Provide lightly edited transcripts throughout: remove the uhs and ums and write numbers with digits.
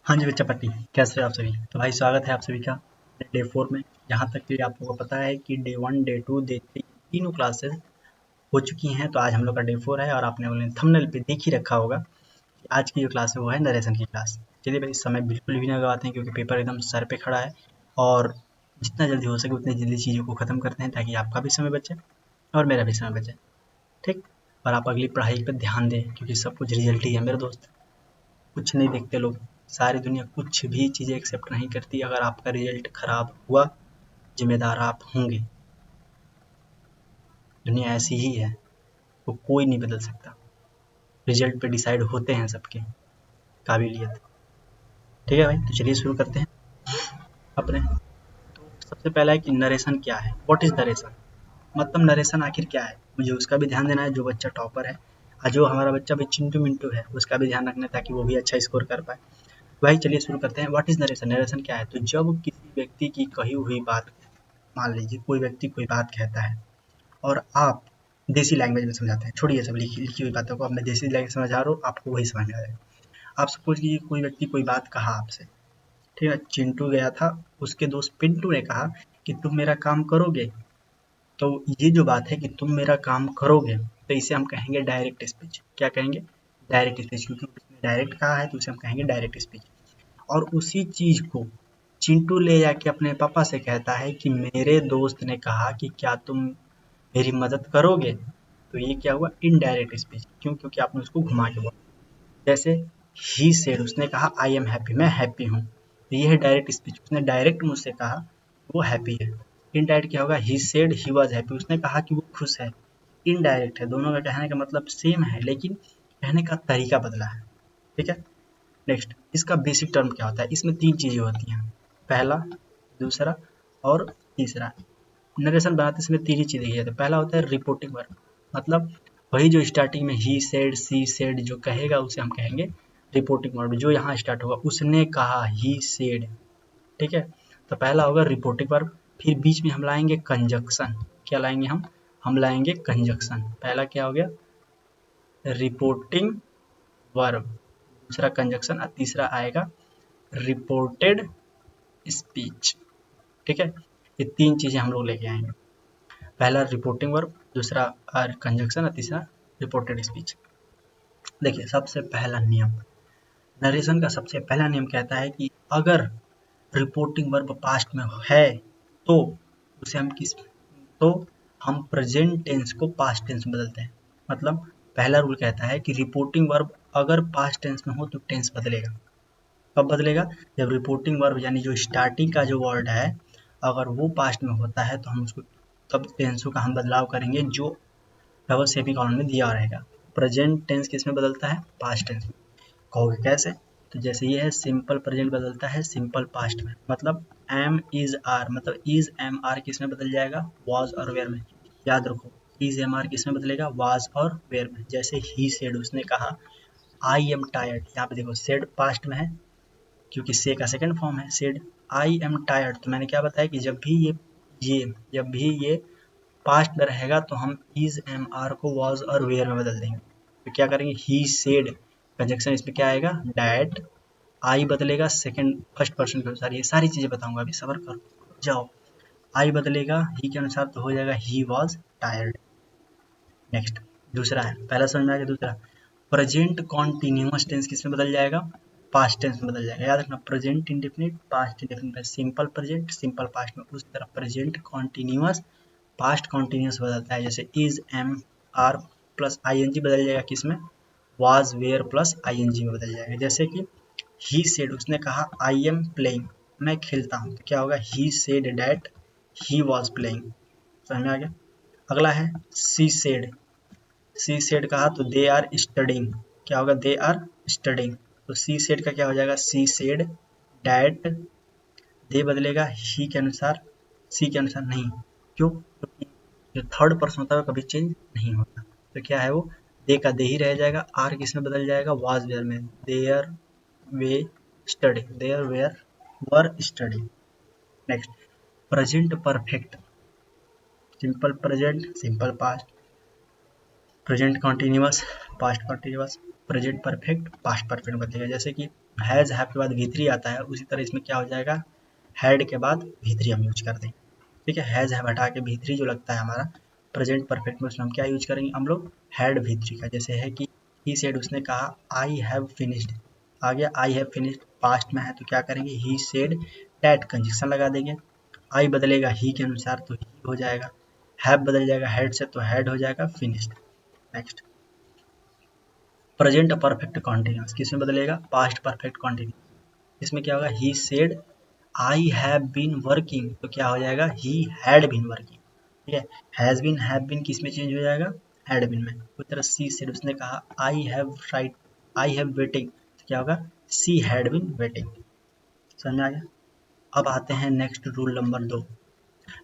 हाँ जी बच्चा पट्टी, कैसे हो आप सभी। तो भाई स्वागत है आप सभी का डे 4 में। जहाँ तक कि आप लोगों को पता है कि डे 1 डे 2 डे 3 तीनों क्लासेस हो चुकी हैं। तो आज हम लोग का डे 4 है और आपने अपने थंबनेल पे देख ही रखा होगा कि आज की जो क्लास है वो है नरेशन की क्लास। चलिए भाई, समय बिल्कुल भी ना गवाते हैं क्योंकि पेपर एकदम सर पे खड़ा है और जितना जल्दी हो सके उतनी जल्दी चीज़ों को ख़त्म करते हैं ताकि आपका भी समय बचे और मेरा भी समय बचे। ठीक। और आप अगली पढ़ाई पर ध्यान दें क्योंकि सब कुछ रिजल्ट ही है मेरे दोस्त। कुछ नहीं देखते लोग। सारी दुनिया कुछ भी चीज़ें एक्सेप्ट नहीं करती। अगर आपका रिजल्ट खराब हुआ, जिम्मेदार आप होंगे। दुनिया ऐसी ही है, वो कोई नहीं बदल सकता। रिजल्ट पे डिसाइड होते हैं सबके काबिलियत। ठीक है भाई, तो चलिए शुरू करते हैं अपने। तो सबसे पहला है कि नरेशन क्या है। व्हाट इज नरेशन, मतलब नरेशन आखिर क्या है। मुझे उसका भी ध्यान देना है जो बच्चा टॉपर है और जो हमारा बच्चा भी चिंटू मिंटू है उसका भी ध्यान रखना है ताकि वो भी अच्छा स्कोर कर पाए। भाई चलिए शुरू करते हैं। व्हाट इज नरेशन, नरेशन क्या है। तो जब किसी व्यक्ति की कही हुई बात, मान लीजिए कोई व्यक्ति कोई बात कहता है और आप देसी लैंग्वेज में समझाते हैं। छोड़िए सब लिखी लिखी हुई बातों को, अब मैं देसी लैंग्वेज समझा रहा हूँ, आपको वही समझ में आ जाएगा। आप सपोज कीजिए कोई व्यक्ति कोई बात कहा आपसे, ठीक है। चिंटू गया था, उसके दोस्त पिंटू ने कहा कि तुम मेरा काम करोगे। तो ये जो बात है कि तुम मेरा काम करोगे, तो इसे हम कहेंगे डायरेक्ट स्पीच। क्या कहेंगे? डायरेक्ट स्पीच, क्योंकि उसने डायरेक्ट कहा है तो उसे हम कहेंगे डायरेक्ट स्पीच। और उसी चीज को चिंटू ले जाके अपने पापा से कहता है कि मेरे दोस्त ने कहा कि क्या तुम मेरी मदद करोगे। तो ये क्या हुआ? Indirect speech. क्यों? क्योंकि आपने उसको घुमा के बोला। जैसे ही सेड, उसने कहा आई एम हैप्पी, मैं हैप्पी हूँ। तो ये है डायरेक्ट स्पीच, उसने डायरेक्ट मुझसे कहा वो हैप्पी है। इनडायरेक्ट क्या होगा? He said he was happy, उसने कहा कि वो खुश है। इनडायरेक्ट है, दोनों का कहने का मतलब सेम है लेकिन कहने का तरीका बदला है। ठीक है। नेक्स्ट, इसका बेसिक टर्म क्या होता है। इसमें तीन चीजें होती हैं, पहला, दूसरा और तीसरा। नरेशन बनाते समय तीन ही चीजें की जाती है। पहला होता है रिपोर्टिंग वर्ब, मतलब वही जो स्टार्टिंग में ही सेड सी सेड जो कहेगा उसे हम कहेंगे रिपोर्टिंग वर्ब। जो यहाँ स्टार्ट होगा, उसने कहा, ही सेड। ठीक है। तो पहला होगा रिपोर्टिंग वर्ब। फिर बीच में हम लाएंगे कंजक्शन। क्या लाएंगे हम लाएंगे कंजक्शन। पहला क्या हो गया? रिपोर्टिंग वर्ब, दूसरा कंजक्शन और तीसरा आएगा रिपोर्टेड स्पीच। ठीक है। ये तीन चीजें हम लोग लेके आएंगे। पहला रिपोर्टिंग वर्ब, दूसरा कंजक्शन और तीसरा रिपोर्टेड स्पीच। देखिए सबसे पहला नियम, नरेशन का सबसे पहला नियम कहता है कि अगर रिपोर्टिंग वर्ब पास्ट में है तो उसे हम किस तो हम प्रेजेंट टेंस को पास्ट टेंस में बदलते हैं। मतलब पहला रूल कहता है कि रिपोर्टिंग वर्ब अगर पास्ट टेंस में हो तो टेंस बदलेगा। कब बदलेगा? जब रिपोर्टिंग वर्ब यानी जो स्टार्टिंग का जो वर्ड है अगर वो पास्ट में होता है तो हम उसको तब टेंसों का हम बदलाव करेंगे जो डबल सेमीकोलन में दिया रहेगा। प्रेजेंट टेंस किस में बदलता है? पास्ट टेंस में। कहोगे कैसे? तो जैसे ये है सिंपल प्रेजेंट बदलता है सिंपल पास्ट में, मतलब एम इज आर, मतलब इज एम आर किस में बदल जाएगा? वाज और वेयर में। याद रखो, इज एम आर किस में बदलेगा? वाज और वेयर में। जैसे ही सेड, उसने कहा आई एम टायर्ड, यहाँ पे देखो सेड पास्ट में है क्योंकि से का सेकंड फॉर्म है सेड। आई एम टायर्ड, तो मैंने क्या बताया कि जब भी ये पास्ट में रहेगा तो हम इज एम आर को वाज और वेयर में बदल देंगे। तो क्या करेंगे? ही सेड, कंजक्शन इसमें क्या आएगा? डैट। आई बदलेगा सेकंड फर्स्ट पर्सन के अनुसार। ये सारी चीजें बताऊंगा, अभी सबर करो जाओ। आई बदलेगा ही के अनुसार तो हो जाएगा ही वाज टायर्ड। नेक्स्ट, दूसरा है, पहला समझ में आ गया। दूसरा, प्रेजेंट कॉन्टिन्यूअस टेंस किस में बदल जाएगा? पास्ट टेंस में बदल जाएगा। याद रखना, present indefinite, past indefinite, simple present simple past में। उस तरह प्रेजेंट कॉन्टिन्यूअस पास्ट कॉन्टिन्यूअस बदलता है। जैसे is am are plus I N G बदल जाएगा किस में? Was were plus I N G में बदल जाएगा। जैसे कि ही सेड, उसने कहा आई एम प्लेइंग, मैं खेलता हूँ। तो क्या होगा? He said that he was playing. समझ में आ गया। अगला है सी सेड कहा तो दे आर स्टडिंग। क्या होगा? They are studying. तो सी सेड का क्या हो जाएगा? सी सेड डैट। दे बदलेगा ही के अनुसार, सी के अनुसार नहीं। क्यों? क्योंकि जो थर्ड पर्सन होता है वो कभी चेंज नहीं होता। तो क्या है वो? दे का दे ही रह जाएगा। आर किस में बदल जाएगा? वाज वेयर में। There we study, there were were study. Next, present perfect, simple present simple past, present continuous past continuous, present perfect past perfect बदलेगा। जैसे कि हैज़ हैव के बाद V3 आता है, उसी तरह इसमें क्या हो जाएगा, हैड के बाद V3 हम यूज कर देंगे। ठीक है, हैज़ हैव हटा के V3 जो लगता है हमारा प्रेजेंट परफेक्ट में, उसमें हम क्या यूज करेंगे हम लोग, हैड V3 का। जैसे है कि ही सेड, उसने कहा आई हैव फिनिश्ड, आ गया आई हैव फिनिश्ड, पास्ट में है तो क्या करेंगे, ही सेड डैट, कंजक्शन लगा देंगे। आई बदलेगा ही के अनुसार तो ही हो जाएगा, हैव बदल जाएगा हैड से तो हैड हो जाएगा finished. Next, present perfect continuous किसमें बदलेगा, पास्ट परफेक्ट कॉन्टिन्यूस। इसमें क्या होगा, he said I have been working तो क्या हो जाएगा, ही हैड बीन वर्किंग। ठीक है, हैज बीन हैव बीन किस में चेंज हो जाएगा, हैड बीन में। उसी तरह सी सेड, उसने कहा I have right, I have waiting तो क्या होगा, सी हैड बीन वेटिंग। समझ में आ गया। अब आते हैं नेक्स्ट रूल नंबर 2।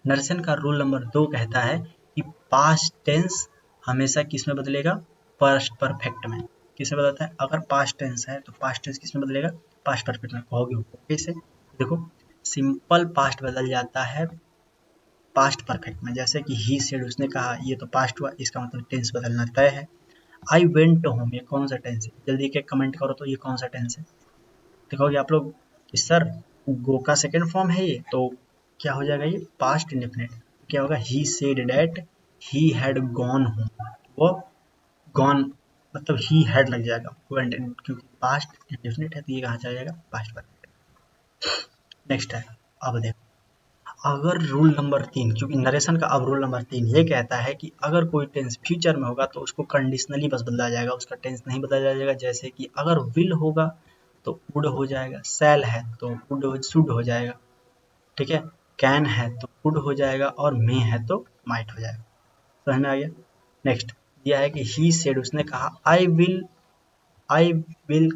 नरेशन का रूल नंबर 2 कहता है कि पास्ट टेंस हमेशा किस में बदलेगा, पास्ट परफेक्ट में। किस में बदलता है, अगर पास्ट टेंस है तो पास्ट टेंस किस में बदलेगा, पास्ट परफेक्ट में। कहोगे कैसे, देखो सिंपल पास्ट बदल जाता है पास्ट परफेक्ट में। जैसे कि ही सेड, उसने कहा, ये तो पास्ट हुआ, इसका मतलब टेंस बदलना तय है। आई वेंट होम, ये कौन सा टेंस है, जल्दी एक कमेंट करो तो ये कौन सा टेंस है। देखोगे आप लोग कि सर गो का सेकंड फॉर्म है ये, तो क्या हो जाएगा, ये पास्ट इंडेफिनिट। क्या होगा, he said that he had gone home, वो गॉन मतलब ही हैड लग जाएगा, क्योंकि पास्ट इंडेफिनिट है तो ये कहाँ चला जाएगा, पास्ट परफेक्ट। नेक्स्ट है, अब देखो, अगर रूल नंबर 3, क्योंकि नरेशन का अब रूल नंबर 3 ये कहता है कि अगर कोई टेंस फ्यूचर में होगा तो उसको कंडीशनली बस बदला जाएगा, उसका टेंस नहीं बदला जाएगा। जैसे कि अगर विल होगा तो वुड हो जाएगा, शैल है तो वुड शुड हो जाएगा। ठीक है, कैन है तो कुड हो जाएगा, और मे है तो माइट हो जाएगा। समझ में आ गया। नेक्स्ट दिया है कि ही सेड, उसने कहा आई विल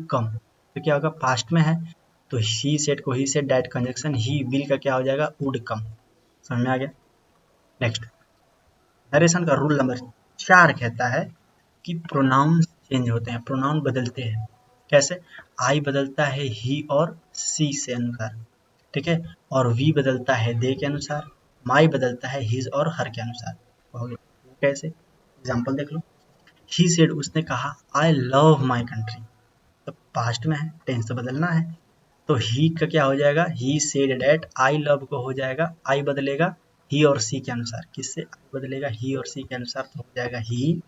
कम तो क्या होगा, पास्ट में है तो ही सेड को ही said that conjunction he will का क्या हो जाएगा, वुड कम। समझ में आ गया। नेक्स्ट, नरेशन का रूल नंबर 4 कहता है कि प्रोनाउन चेंज होते हैं, प्रोनाउन बदलते हैं। कैसे, आई बदलता है ही और सी से अनुसार, ठीक है, और वी बदलता है दे के अनुसार, माई बदलता है हिज और हर के अनुसार। हो गया, कैसे, एग्जाम्पल देख लो। ही सेड, उसने कहा आई लव माई कंट्री, तो पास्ट में है, टेंस तो बदलना है, तो ही का क्या हो जाएगा, ही सेड डैट आई लव को हो जाएगा आई बदलेगा ही और सी के अनुसार, किससे, आई बदलेगा ही और सी के अनुसार तो हो जाएगा ही।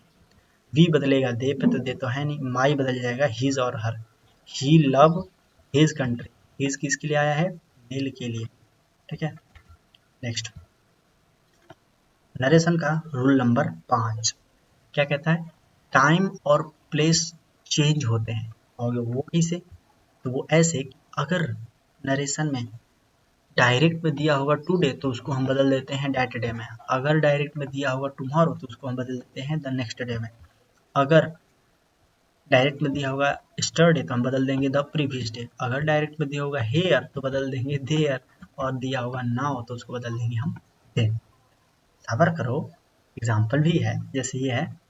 वी बदलेगा दे पे तो दे तो है नहीं, माई बदल जाएगा हिज और हर, ही लव हिज कंट्री, हिज किसके लिए आया है, मेल के लिए। ठीक है। नेक्स्ट, नरेशन का रूल नंबर 5 क्या कहता है, टाइम और प्लेस चेंज होते हैं। और वो कैसे, तो वो ऐसे कि अगर नरेशन में डायरेक्ट में दिया होगा टुडे तो उसको हम बदल देते हैं डैट डे में, अगर डायरेक्ट में दिया होगा टुमारो तो उसको हम बदल देते हैं द नेक्स्ट डे में, अगर डायरेक्ट में दिया होगा स्टरडे तो हम बदल देंगे द प्रीवियस डे, अगर डायरेक्ट में दिया होगा हेयर तो बदल देंगे देयर, और दिया होगा नाउ तो उसको बदल देंगे हम देन। सबर करो, एग्जाम्पल भी है, जैसे ये है,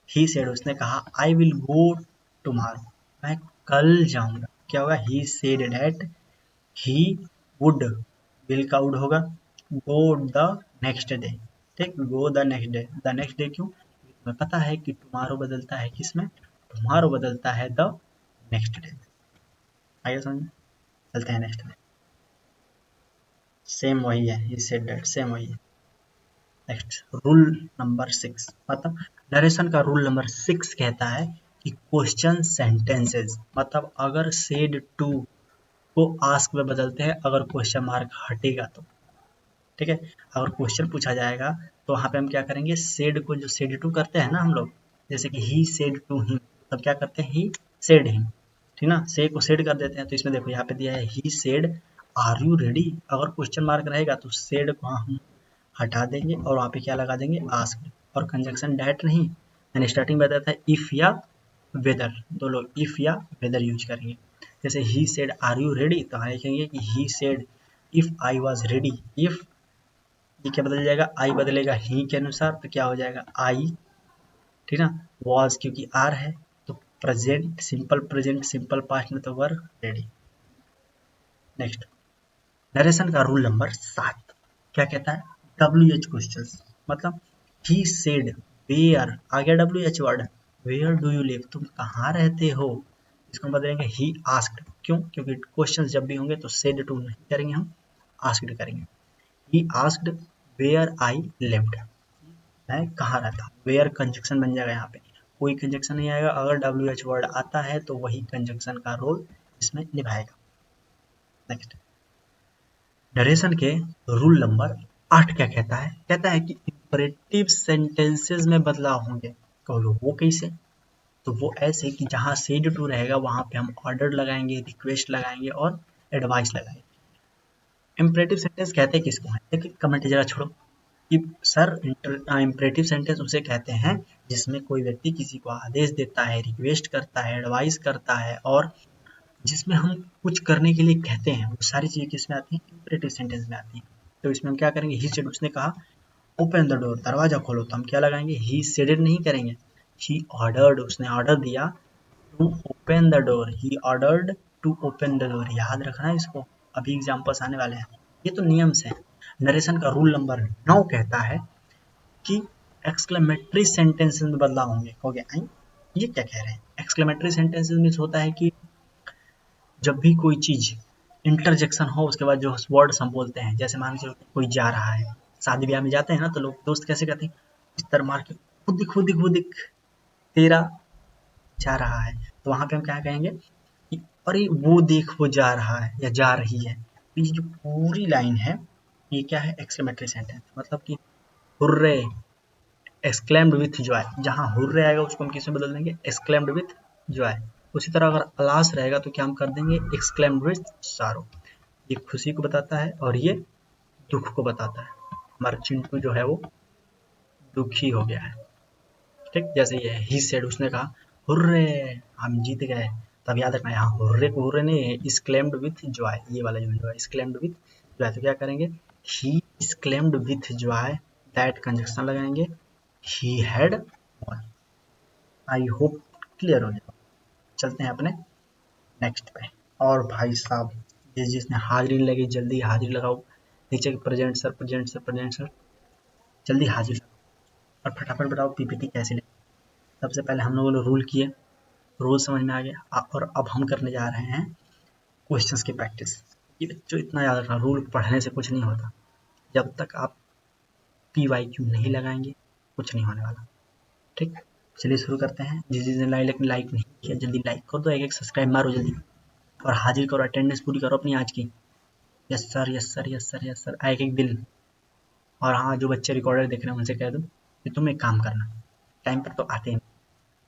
ही सेड, उसने कहा आई विल गो टुमारो, मैं कल जाऊंगा। क्या होगा, he said that he would, will का वुड होगा, गो द नेक्स्ट डे। ठीक, go the next day, the next day क्यों, तुम्हें पता है कि टुमारो बदलता है किसमें, टुमारो बदलता है द नेक्स्ट डे। आइए समझ, चलते हैं नेक्स्ट में। सेम वही है, ही सेड डैट सेम वही है। नेक्स्ट, रूल नंबर 6, मतलब नरेशन का रूल नंबर 6 कहता है कि क्वेश्चन सेंटेंसेस, मतलब अगर सेड टू को आस्क में बदलते हैं अगर क्वेश्चन मार्क हटेगा तो। ठीक है, अगर क्वेश्चन पूछा जाएगा तो वहाँ पे हम क्या करेंगे, सेड को जो सेड टू करते हैं ना हम लोग, जैसे कि ही सेड टू हिम, तब क्या करते हैं, ही सेड हिम, ठीक ना, से को सेड कर देते हैं। तो इसमें देखो यहाँ पे दिया है he said are you ready, अगर क्वेश्चन मार्क रहेगा तो सेड को हम हटा देंगे और वहाँ पे क्या लगा देंगे, आस्क्ड, और कंजक्शन डैट नहीं, मैंने स्टार्टिंग में बताया था इफ या वेदर, दो लोग इफ या वेदर यूज करेंगे। जैसे he said are you ready तो हम लिखेंगे कि he said if I was ready, if ये क्या बदल जाएगा, आई बदलेगा ही के अनुसार तो क्या हो जाएगा आई, ठीक ना, वॉज क्योंकि आर है तो प्रेजेंट सिंपल पास्ट में तो वर रेडी। नेक्स्ट, नरेशन का रूल नंबर 7 क्या कहता है, WH क्वेश्चंस, मतलब ही सेड वेयर, आ गया WH word, where do you live, तुम कहाँ रहते हो, इसको हम बदलेंगे ही आस्क्ड। क्यों? क्योंकि क्वेश्चन जब भी होंगे तो सेड टू नहीं करेंगे, हम आस्क्ड करेंगे। He asked where I lived, मैं कहाँ रहता हूँ। वेयर कंजक्शन बन जाएगा, यहाँ पे कोई कंजक्शन नहीं आएगा। अगर डब्ल्यू एच वर्ड आता है तो वही कंजक्शन का रोल इसमें निभाएगा। नेक्स्ट, नरेशन के रूल नंबर 8 क्या कहता है? कहता है कि इंपरेटिव सेंटेंसेस में बदलाव होंगे। कहोगे वो कैसे? तो वो ऐसे कि जहाँ सेड टू रहेगा वहाँ पे हम ऑर्डर लगाएंगे, रिक्वेस्ट लगाएंगे और एडवाइस लगाएंगे। इंपरेटिव सेंटेंस कहते हैं किसको है? देखिए कमेंट जरा छोड़ो कि सर इंपरेटिव सेंटेंस उसे कहते हैं जिसमें कोई व्यक्ति किसी को आदेश देता है, रिक्वेस्ट करता है, एडवाइस करता है और जिसमें हम कुछ करने के लिए कहते हैं। वो सारी चीज़ें किसमें आती हैं? इंपरेटिव सेंटेंस में आती हैं। तो इसमें हम क्या करेंगे? ही सेड, उसने कहा ओपन द डोर, दरवाजा खोलो, तो हम क्या लगाएंगे? ही सेडेड नहीं करेंगे, ही ऑर्डर्ड, उसने ऑर्डर दिया to open the door, he ordered to open the door. याद रखना है इसको, अभी एग्जाम्पल्स आने वाले हैं। ये तो नियम्स है। नरेशन का रूल नंबर 9 कहता है कि एक्सक्लेमेटरी सेंटेंसेस में बदलाव होंगे। कहोगे आई ये क्या कह रहे हैं? एक्सक्लेमेटरी सेंटेंसेस में होता है कि जब भी कोई चीज इंटरजेक्शन हो उसके बाद जो वर्ड्स हम बोलते हैं, जैसे मान के चलो कोई जा रहा है, शादी ब्याह में जाते हैं ना तो लोग दोस्त कैसे कहते हैं? इस तरह मार के, खुद दिख खुद दिख खुद दिख, तेरा जा रहा है। तो वहां पे हम क्या कहेंगे कि अरे वो देख वो जा रहा है या जा रही है। तो ये जो पूरी लाइन है ये क्या है? Exclamatory sentence. मतलब कि हुर्रे, एक्सक्लेम्ड विथ जॉय, जहाँ हुर्रे आएगा उसको हम किसमें बदल देंगे? Exclaimed with Joy. उसी तरह अगर अलास रहेगा तो क्या हम कर देंगे? एक्सक्लेम्ड विथ सारो। ये खुशी को बताता है और ये दुख को बताता है। हमारा चिंटू जो है वो दुखी हो गया है। ठीक, जैसे ये ही सेड, उसने कहा हुर्रे हम जीत गए। तब याद रखना यहाँ हुर्रे को हुर्रे नहीं है, इसक्लेम्ड विथ जॉय, ये वाला जो है इसक्लेम्ड विथ जॉय। तो क्या करेंगे? ही इसक्लेम्ड विथ जॉय, दैट कंजक्शन लगाएंगे, he had one. I hope clear हो जाए। चलते हैं अपने नेक्स्ट पे। और भाई साहब जिसने हाजिरी लगी जल्दी हाजिरी लगाओ। नीचे present sir, present sir, present sir, जल्दी हाजिर लगाओ और फटाफट बताओ पीपीटी कैसे लगी। सबसे पहले हम लोगों ने रूल किए, रूल समझ में आ गया और अब हम करने जा रहे हैं क्वेश्चंस की प्रैक्टिस। ये बच्चों इतना याद रखना, रूल पढ़ने से कुछ नहीं होता। जब तक आप PYQ नहीं लगाएंगे कुछ नहीं होने वाला। ठीक, चलिए शुरू करते हैं। जिसने लाइक नहीं किया जल्दी लाइक कर दो, एक सब्सक्राइब मारो जल्दी और हाजिर करो, अटेंडेंस पूरी करो अपनी आज की। Yes sir, yes sir, yes sir, yes sir, एक एक दिल। और हाँ, जो बच्चे रिकॉर्डर देख रहे हैं उनसे कह दो कि तुम एक काम करना, टाइम पर तो आते हैं,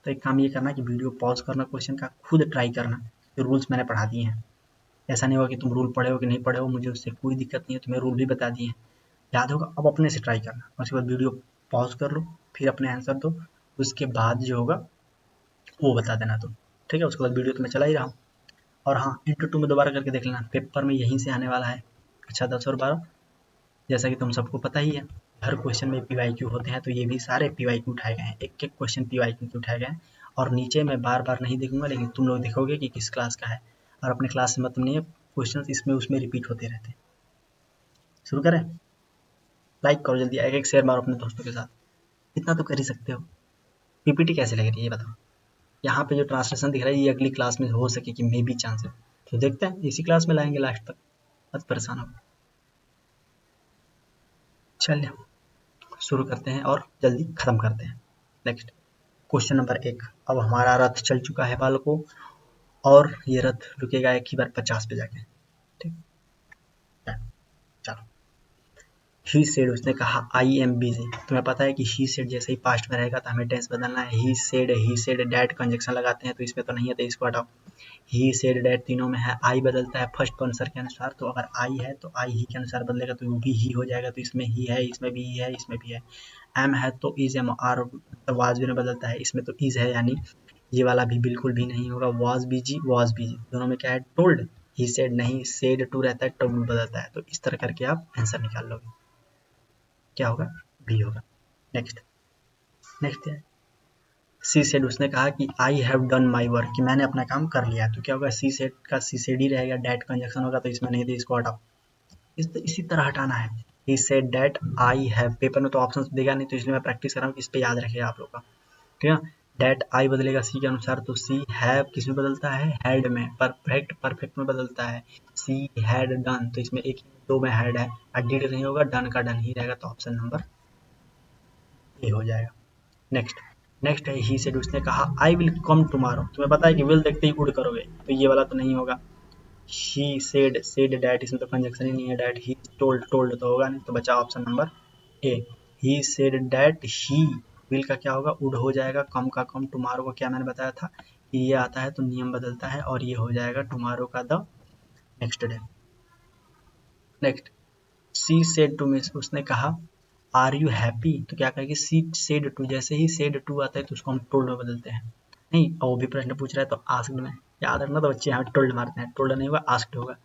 तो एक काम ये करना कि वीडियो पॉज करना, क्वेश्चन का खुद ट्राई करना। जो रूल्स मैंने पढ़ा दिए हैं, ऐसा नहीं होगा कि तुम रूल पढ़े हो कि नहीं पढ़े हो, मुझे उससे कोई दिक्कत नहीं है, तुम्हें रूल भी बता दिए हैं, याद होगा। अब अपने से ट्राई करना, उसके बाद वीडियो पॉज कर लो, फिर अपने आंसर दो, उसके बाद जो होगा वो बता देना तुम। ठीक है, उसके बाद वीडियो तो मैं चला ही रहा हूँ। और हाँ, इंटू 2 में दोबारा करके देख लेना, पेपर में यहीं से आने वाला है। अच्छा 10 और 12, जैसा कि तुम सबको पता ही है, हर क्वेश्चन में PYQ होते हैं, तो ये भी सारे PYQ उठाए गए हैं, एक एक क्वेश्चन PYQ के उठाए गए हैं। और नीचे मैं बार बार नहीं देखूंगा, लेकिन तुम लोग देखोगे कि किस क्लास का है, और अपने क्लास से मतलब नहीं है, क्वेश्चन इसमें उसमें रिपीट होते रहते हैं। शुरू करें? लाइक करो जल्दी, एक एक शेयर मारो अपने दोस्तों के साथ, इतना तो कर ही सकते हो। PPT कैसे लग रही है ये बताओ। यहाँ पे जो ट्रांसलेशन दिख रहा है ये अगली क्लास में हो सके कि मे बी चांस है, तो देखते हैं इसी क्लास में लाएंगे लास्ट तक, मत परेशान हो। चलिए शुरू करते हैं और जल्दी खत्म करते हैं। Next question number 1। अब हमारा रथ चल चुका है बालकों, और ये रथ रुकेगा एक ही बार 50 पे जाके। ठीक, चलो। ही सेड, उसने कहा आई एम बिजी। तुम्हें पता है कि ही सेड जैसे ही पास्ट में रहेगा तो हमें टेंस बदलना है। ही सेड डैट कंजक्शन लगाते हैं, तो इसमें तो नहीं है, तो इसको हटाओ। ही सेड डैट तीनों में है। आई बदलता है फर्स्ट पर्सन के अनुसार, तो अगर आई है तो आई ही के अनुसार बदलेगा, तो वो भी ही हो जाएगा, तो इसमें ही है, इसमें भी ही है, इसमें भी है। एम है तो इज एम, आर वाज भी बदलता है, इसमें तो इज है, यानी ये वाला भी बिल्कुल भी नहीं होगा। वाज बिजी, दोनों में क्या है? टोल्ड। ही सेड नहीं, सेड टू रहता है, टोल्ड बदलता है, तो इस तरह करके आप आंसर निकाल लोगे। क्या होगा? बी होगा। नेक्स्ट नेक्स्ट है सी सेड, उसने कहा कि I have done my work, कि मैंने अपना काम कर लिया, तो क्या होगा? सी सेड का सी सेड ही रहेगा, डैट कंजक्शन होगा, तो इसमें नहीं, तो इसको हटाओ। इसी तरह हटाना है। He said that I have, paper में तो ऑप्शन देगा नहीं, तो इसलिए मैं प्रैक्टिस कर रहा हूँ कि इस पे याद रखिएगा आप लोग का। ठीक है, डेट आई बदलेगा सी के अनुसार, तो सी हैव किस में बदलता है, हैड में, परफेक्ट में बदलता है, सी हैड डन, तो इसमें एक दो में हैड है, डिड नहीं होगा, डन का डन ही रहेगा, तो ऑप्शन नंबर ए हो जाएगा। नेक्स्ट नेक्स्ट है ही सेड, उसने कहा आई विल कम टुमारो, तुम्हें पता है कि विल देखते ही उड़ करोगे, तो ये वाला तो नहीं होगा। ही सेड डैट, इसमें तो कंजक्शन ही नहीं है, डैट ही टोल्ड तो होगा नहीं, तो बचा option number A. He said that he, will का क्या होगा, उड हो जाएगा, कम का कम, टुमारो को क्या मैंने बताया था कि ये आता है तो नियम बदलता है, और ये हो जाएगा टुमारो का the next day. Next she said to me, उसने कहा आर यू हैप्पी, तो क्या कहेगी, सी सेड टू, जैसे ही सेड टू आता है तो उसको हम टोल्ड में बदलते हैं, नहीं, और वो भी प्रश्न पूछ रहा है तो आस्क्ड में, याद रखना, तो बच्चे यहाँ टोल्ड मारते हैं, टोल्ड नहीं होगा, आस्क्ड होगा।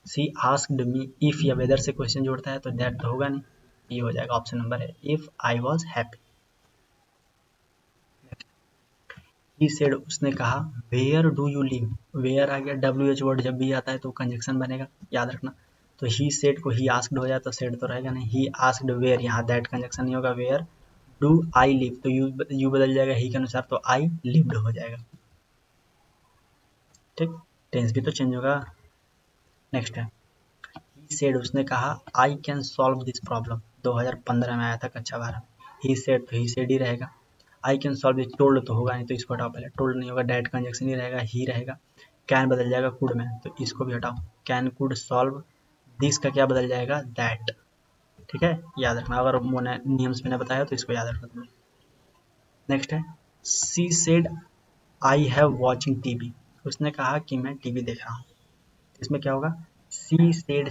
सी आस्क्ड मी, इफ या वेदर से क्वेश्चन जोड़ता है तो दैट तो होगा नहीं, ये हो जाएगा ऑप्शन नंबर है, if I was happy. He said, उसने कहा where do you live, where आ गया, डब्ल्यू एच वर्ड जब भी आता है तो कंजक्शन बनेगा, याद रखना, तो ही सेड को ही आस्क्ड हो जाए तो सेड तो रहेगा नहीं, ही आस्क्ड वेयर, यहाँ दैट कंजक्शन नहीं होगा, वेयर डू आई लिव, तो यू बदल जाएगा ही के अनुसार, तो आई लिव्ड हो जाएगा, ठीक, टेंस भी तो चेंज होगा। नेक्स्ट है ही सेड, उसने कहा I can solve this problem, 2015 में आया था कक्षा 12 में, ही सेड तो ही सेड ही रहेगा, I can solve this, told तो होगा नहीं, तो इसको हटाओ पहले, टोल्ड नहीं होगा, डैट कंजक्शन ही रहेगा, ही रहेगा, कैन बदल जाएगा कुड में, तो इसको भी हटाओ, कैन कुड सॉल्व दिस का क्या बदल जाएगा, दैट, ठीक है, याद रखना, अगर मैंने नियम्स मैंने बताया तो इसको याद रखना तुम्हें। नेक्स्ट है she said I have watching TV, उसने कहा कि मैं टीवी देख रहा हूँ, इसमें क्या होगा, सी सेड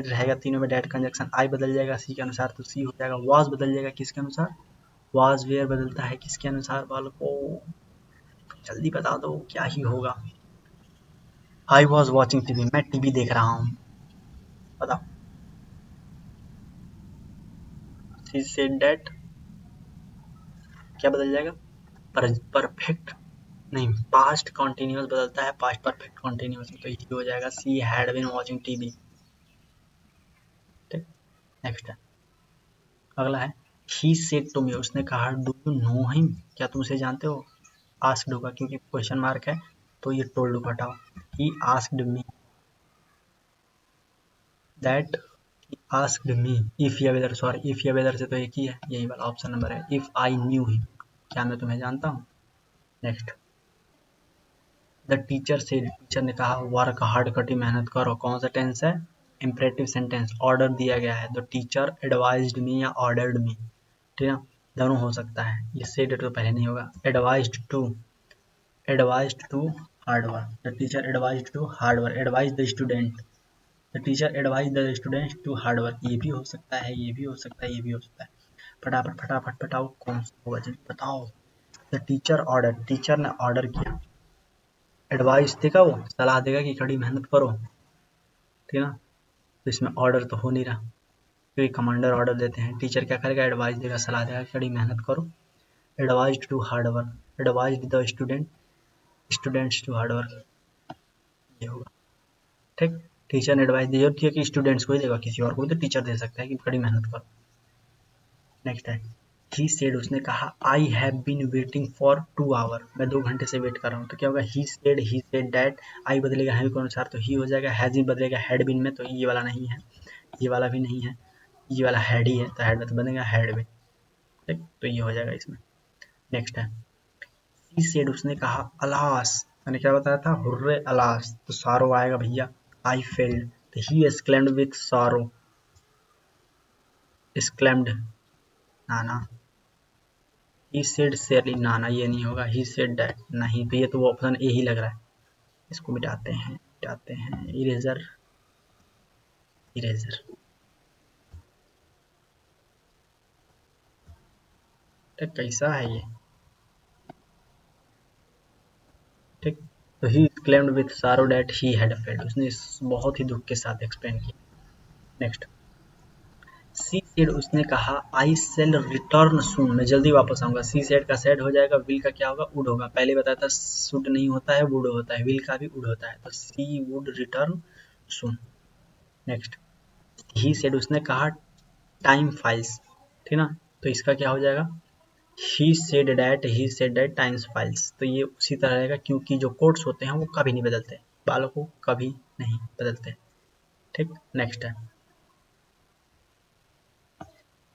रहेगा, तीनों में डैट कंजक्शन, आई बदल जाएगा सी के अनुसार तो सी हो जाएगा, वॉज बदल जाएगा किसके अनुसार, वॉज वेयर बदलता है किसके अनुसार, बाल को जल्दी बता दो क्या ही होगा, आई वॉज वॉचिंग टीवी, मैं टीवी देख रहा हूँ, बताओ, सी सेड डैट क्या बदल जाएगा, परफेक्ट नहीं, पास्ट कॉन्टिन्यूस बदलता है, पास्ट परफेक्ट कॉन्टिन्यूस, तो ये हो जाएगा she had been watching TV, ठीक। नेक्स्ट है अगला है ही सेड टू मी, उसने कहा डू यू नो हिम, क्या तुम उसे जानते हो, आस्क्ड होगा क्योंकि क्वेश्चन मार्क है, तो ये टोल्ड को हटाओ, ही asked me that, asked me if या वेदर, सॉरी इफ या वेदर से तो एक ही है, यही वाला ऑप्शन नंबर है, इफ आई न्यू हिम, क्या मैं तुम्हें जानता हूँ। नेक्स्ट द टीचर से, टीचर ने कहा वर्क हार्ड, कटी मेहनत करो, कौन सा टेंस है, इम्परेटिव सेंटेंस, ऑर्डर दिया गया है, तो टीचर एडवाइज्ड मी या ऑर्डर्ड मी, ठीक है, दोनों हो सकता है, ये सेड तो पहले नहीं होगा, advised to hard work, the teacher advised to hard work, advise the student, the teacher advise the student to hard work, ये भी हो सकता है, ये भी हो सकता है, ये भी हो सकता है, फटाफट फटाफट बताओ कौन सा होगा, जल्दी बताओ। द टीचर ऑर्डर, टीचर ने ऑर्डर किया, एडवाइस देगा, वो सलाह देगा कि कड़ी मेहनत करो, ठीक है ना, तो इसमें ऑर्डर तो हो नहीं रहा, क्योंकि कमांडर ऑर्डर देते हैं, टीचर क्या करेगा, एडवाइस देगा, सलाह देगा, कड़ी मेहनत करो, advise to hard work, advise the students to hard work, ये होगा, ठीक, टीचर ने एडवाइस दी होती है कि स्टूडेंट्स को ही देगा, किसी और को भी तो टीचर दे सकता है कि कड़ी मेहनत करो। नेक्स्ट है ही सेड, उसने कहा I have been waiting for 2 hour, मैं 2 घंटे से वेट कर रहा हूँ, तो क्या होगा, ही सेड डैट, आई बदलेगा हैव के अनुसार तो ही हो जाएगा, हैज बीन बदलेगा हैड बीन में, तो ये वाला नहीं है, ये वाला भी नहीं है, ये वाला हैड ही है, तो हैड में तो बनेगा हैड बीन, ठीक, तो ये हो जाएगा इसमें। नेक्स्ट है ही सेड, उसने कहा अलास, मैंने क्या बताया था, हुर्रे अलास, तो सारो आएगा भैया, आई फेल्ड, तो ही एक्सक्लेम्ड विथ सारो, exclaimed, Nana, he said Shirley, नाना ये नहीं होगा, ही सेड डैट नहीं, तो ये तो ऑप्शन ए ही लग रहा है, इसको मिटाते हैं, इरेजर, इरेजर, तो कैसा है ये, ठीक, तो ही क्लेम्ड विथ सारो डैट ही हैड फेल्ड, उसने बहुत ही दुख के साथ एक्सप्लेन किया। नेक्स्ट सी सेड, उसने कहा आई सेल रिटर्न सून, मैं जल्दी वापस आऊंगा, सी सेड का सेड हो जाएगा, विल का क्या होगा, उड होगा, पहले बताया था शुड नहीं होता है, वुड होता है, विल का भी उड होता है, तो she would return soon. Next he said, उसने कहा टाइम फाइल्स, ठीक ना, तो इसका क्या हो जाएगा, ही सेड दैट टाइम्स फाइल्स, तो ये उसी तरह रहेगा क्योंकि जो कोड्स होते हैं वो कभी नहीं बदलते, बालों को कभी नहीं बदलते। ठीक, नेक्स्ट है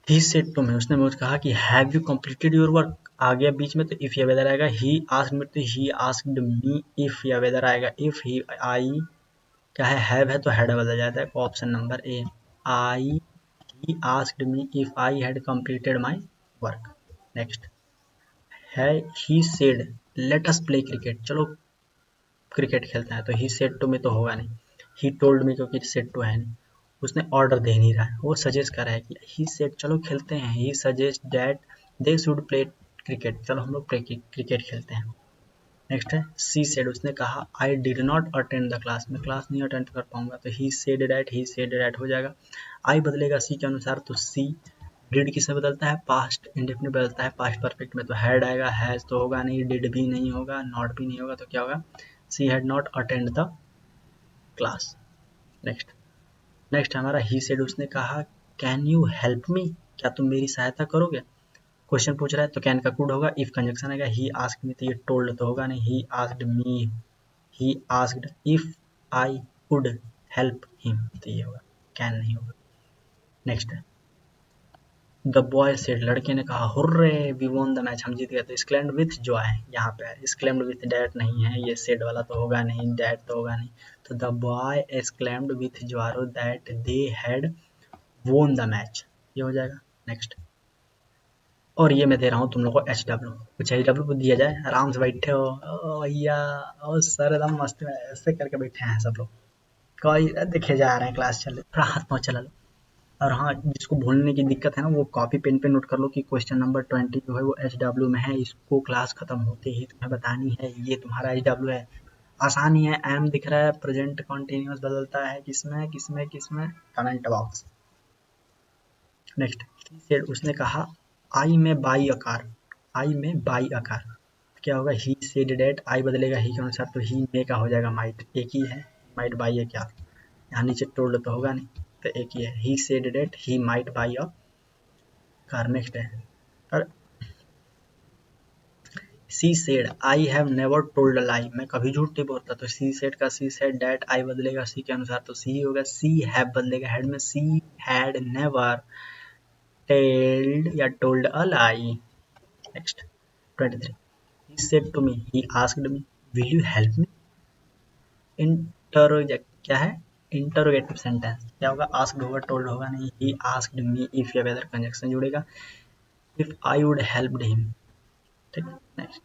ही सेड टू मी, उसने मुझे कहा कि have you completed your work, आ गया बीच में तो इफ या वेदर आएगा, ही आस्क्ड मी तो ही आस्क्ड मी, इफ या वेदर आएगा इफ, ही आई क्या है तो हैड बदल जाता है, option number A, I he asked me if I had completed my work. Next है he said let us play cricket, चलो क्रिकेट खेलते हैं, तो ही सेड टू मी तो होगा नहीं, ही टोल्ड मी क्योंकि सेड टू है नहीं, उसने ऑर्डर दे नहीं रहा है, वो सजेस्ट कर रहा है कि ही सेड चलो खेलते हैं, he suggest that they should play cricket, चलो हम लोग क्रिकेट खेलते हैं। नेक्स्ट है सी सेड, उसने कहा I did not attend the class, मैं क्लास नहीं अटेंड कर पाऊंगा, तो ही सेड डैट हो जाएगा, आई बदलेगा सी के अनुसार, तो सी डिड किसमें बदलता है, पास्ट इंडेफिनिट बदलता है पास्ट परफेक्ट में, तो हैड आएगा, हैज तो होगा नहीं, डिड भी नहीं होगा, नॉट भी नहीं होगा, तो क्या होगा, she had not attend the class. Next next हमारा ही सेड, उसने कहा कैन यू हेल्प मी, क्या तुम मेरी सहायता करोगे, क्वेश्चन पूछ रहा है तो कैन का कुड होगा, इफ कंजक्शन आएगा, ही आस्क्ड मी तो ये टोल्ड तो होगा नहीं, he asked me, he asked if I could help him, तो ये होगा, कैन नहीं होगा। नेक्स्ट है द बॉय सेड, लड़के ने कहा hurray we won the match, हम जीत गए, तो एक्सक्लेम्ड विथ जॉय, यहाँ पे है एक्सक्लेम्ड विथ डैट नहीं है, ये सेड वाला तो होगा नहीं, डैट तो होगा नहीं, तो the boy exclaimed with joy that they had won the match, ये हो जाएगा। नेक्स्ट और ये मैं दे रहा हूँ तुम लोग को एच डब्ल्यू, कुछ एच डब्ल्यू को दिया जाए, आराम से बैठे हो ओ भैया, ओ सर एकदम मस्त में ऐसे करके बैठे हैं सब लोग, कोई देखे जा रहे हैं क्लास चल रही, थोड़ा हाथ पाँव चला लो। और हाँ, जिसको भूलने की दिक्कत है ना, वो कॉपी पेन पे नोट कर लो कि क्वेश्चन नंबर 20 जो है वो एच डब्ल्यू में है, इसको क्लास खत्म होते ही तुम्हें बतानी है, ये तुम्हारा एच डब्ल्यू है, आसान ही है, एम दिख रहा है, प्रेजेंट कॉन्टिन्यूस बदलता है किसमें किसमें किसमें, कमेंट बॉक्स। नेक्स्ट सेड, उसने कहा आई में बाई अकार, आई में बाई अकार, क्या होगा, ही सेड डेट, आई बदलेगा ही के अनुसार, तो ही में का हो जाएगा माइट, एक ही है, माइट बाई है क्या, यहाँ नीचे टोल्ड तो होगा नहीं, तो एक ही है, he said that he might buy a car. Next है और she said I have never told a lie, मैं कभी झूठ नहीं बोलता, तो सी सेड का सी सेड डेट आई बदलेगा सी के अनुसार, तो सी होगा, सी हैव बदलेगा हेड में, सी हैड नेवर टेल्ड या told a lie. Next 23 he said to me, he asked me, will you help me, इंटरोजेक्ट क्या है, इंटरोगेटिव सेंटेंस, क्या होगा, आस्क्ड होगा, टोल्ड होगा नहीं, ही आस्क्ड मी, इफ या वेदर कंजक्शन जुड़ेगा, if I would helped him. ठीक, next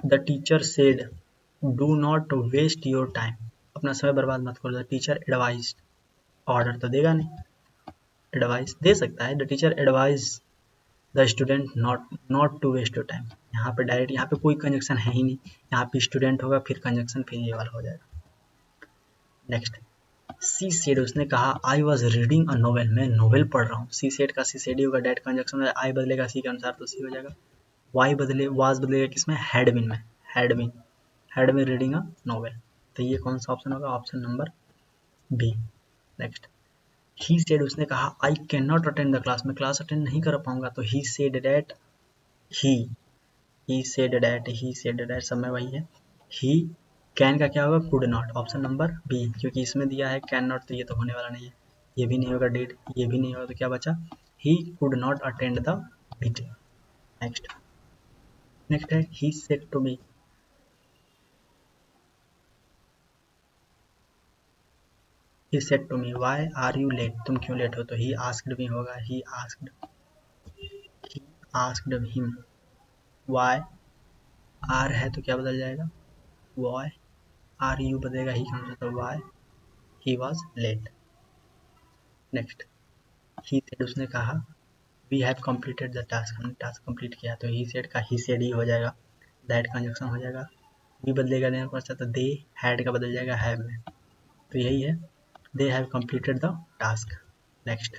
the teacher said do not waste your time, अपना समय बर्बाद मत करो, द टीचर एडवाइज, ऑर्डर तो देगा नहीं, एडवाइस दे सकता है, the teacher advise the student not to waste your time, यहाँ पे डायरेक्ट, यहाँ पे कोई कंजक्शन है ही नहीं, यहाँ पे स्टूडेंट होगा फिर कंजक्शन फिर ये वाला हो जाएगा। नेक्स्ट सी सेड, उसने कहा I was reading a novel, मैं नोवेल पढ़ रहा हूँ, सी सेड का सी सेड ही होगा, डेट कंजक्शन है, आई बदलेगा सी के अनुसार, तो सी हो जाएगा, वाई बदले वाज बदलेगा किसमें, हैड बीन में, had been, had been reading a novel, तो ये कौन सा ऑप्शन होगा, option number B. Next he said, उसने कहा I can not attend the class, मैं क्लास अटेंड नहीं कर पाऊंगा, तो he said that he he said that सब में वही है, ही कैन का क्या होगा, could not, option number B, क्योंकि इसमें दिया है कैन नॉट, तो ये तो होने वाला नहीं है, ये भी नहीं होगा, डिड ये भी नहीं होगा, तो क्या बचा, he could not attend the meeting. Next next है he said to me, he said to me why are you late, तुम क्यों लेट हो, तो ही आस्क्ड मी होगा, he asked him, why are है तो क्या बदल जाएगा, व्हाई आर यू बदलेगा ही कौन सा, तो why he was late. Next he said, उसने कहा we have completed the task, हमने टास्क कंप्लीट किया, तो ही सेड का ही सेड ही हो जाएगा, दैट कंजक्शन हो जाएगा, वी बदलेगा देने को, तो दे हैड का बदल जाएगा हैव में, तो यही है, they have completed the task. Next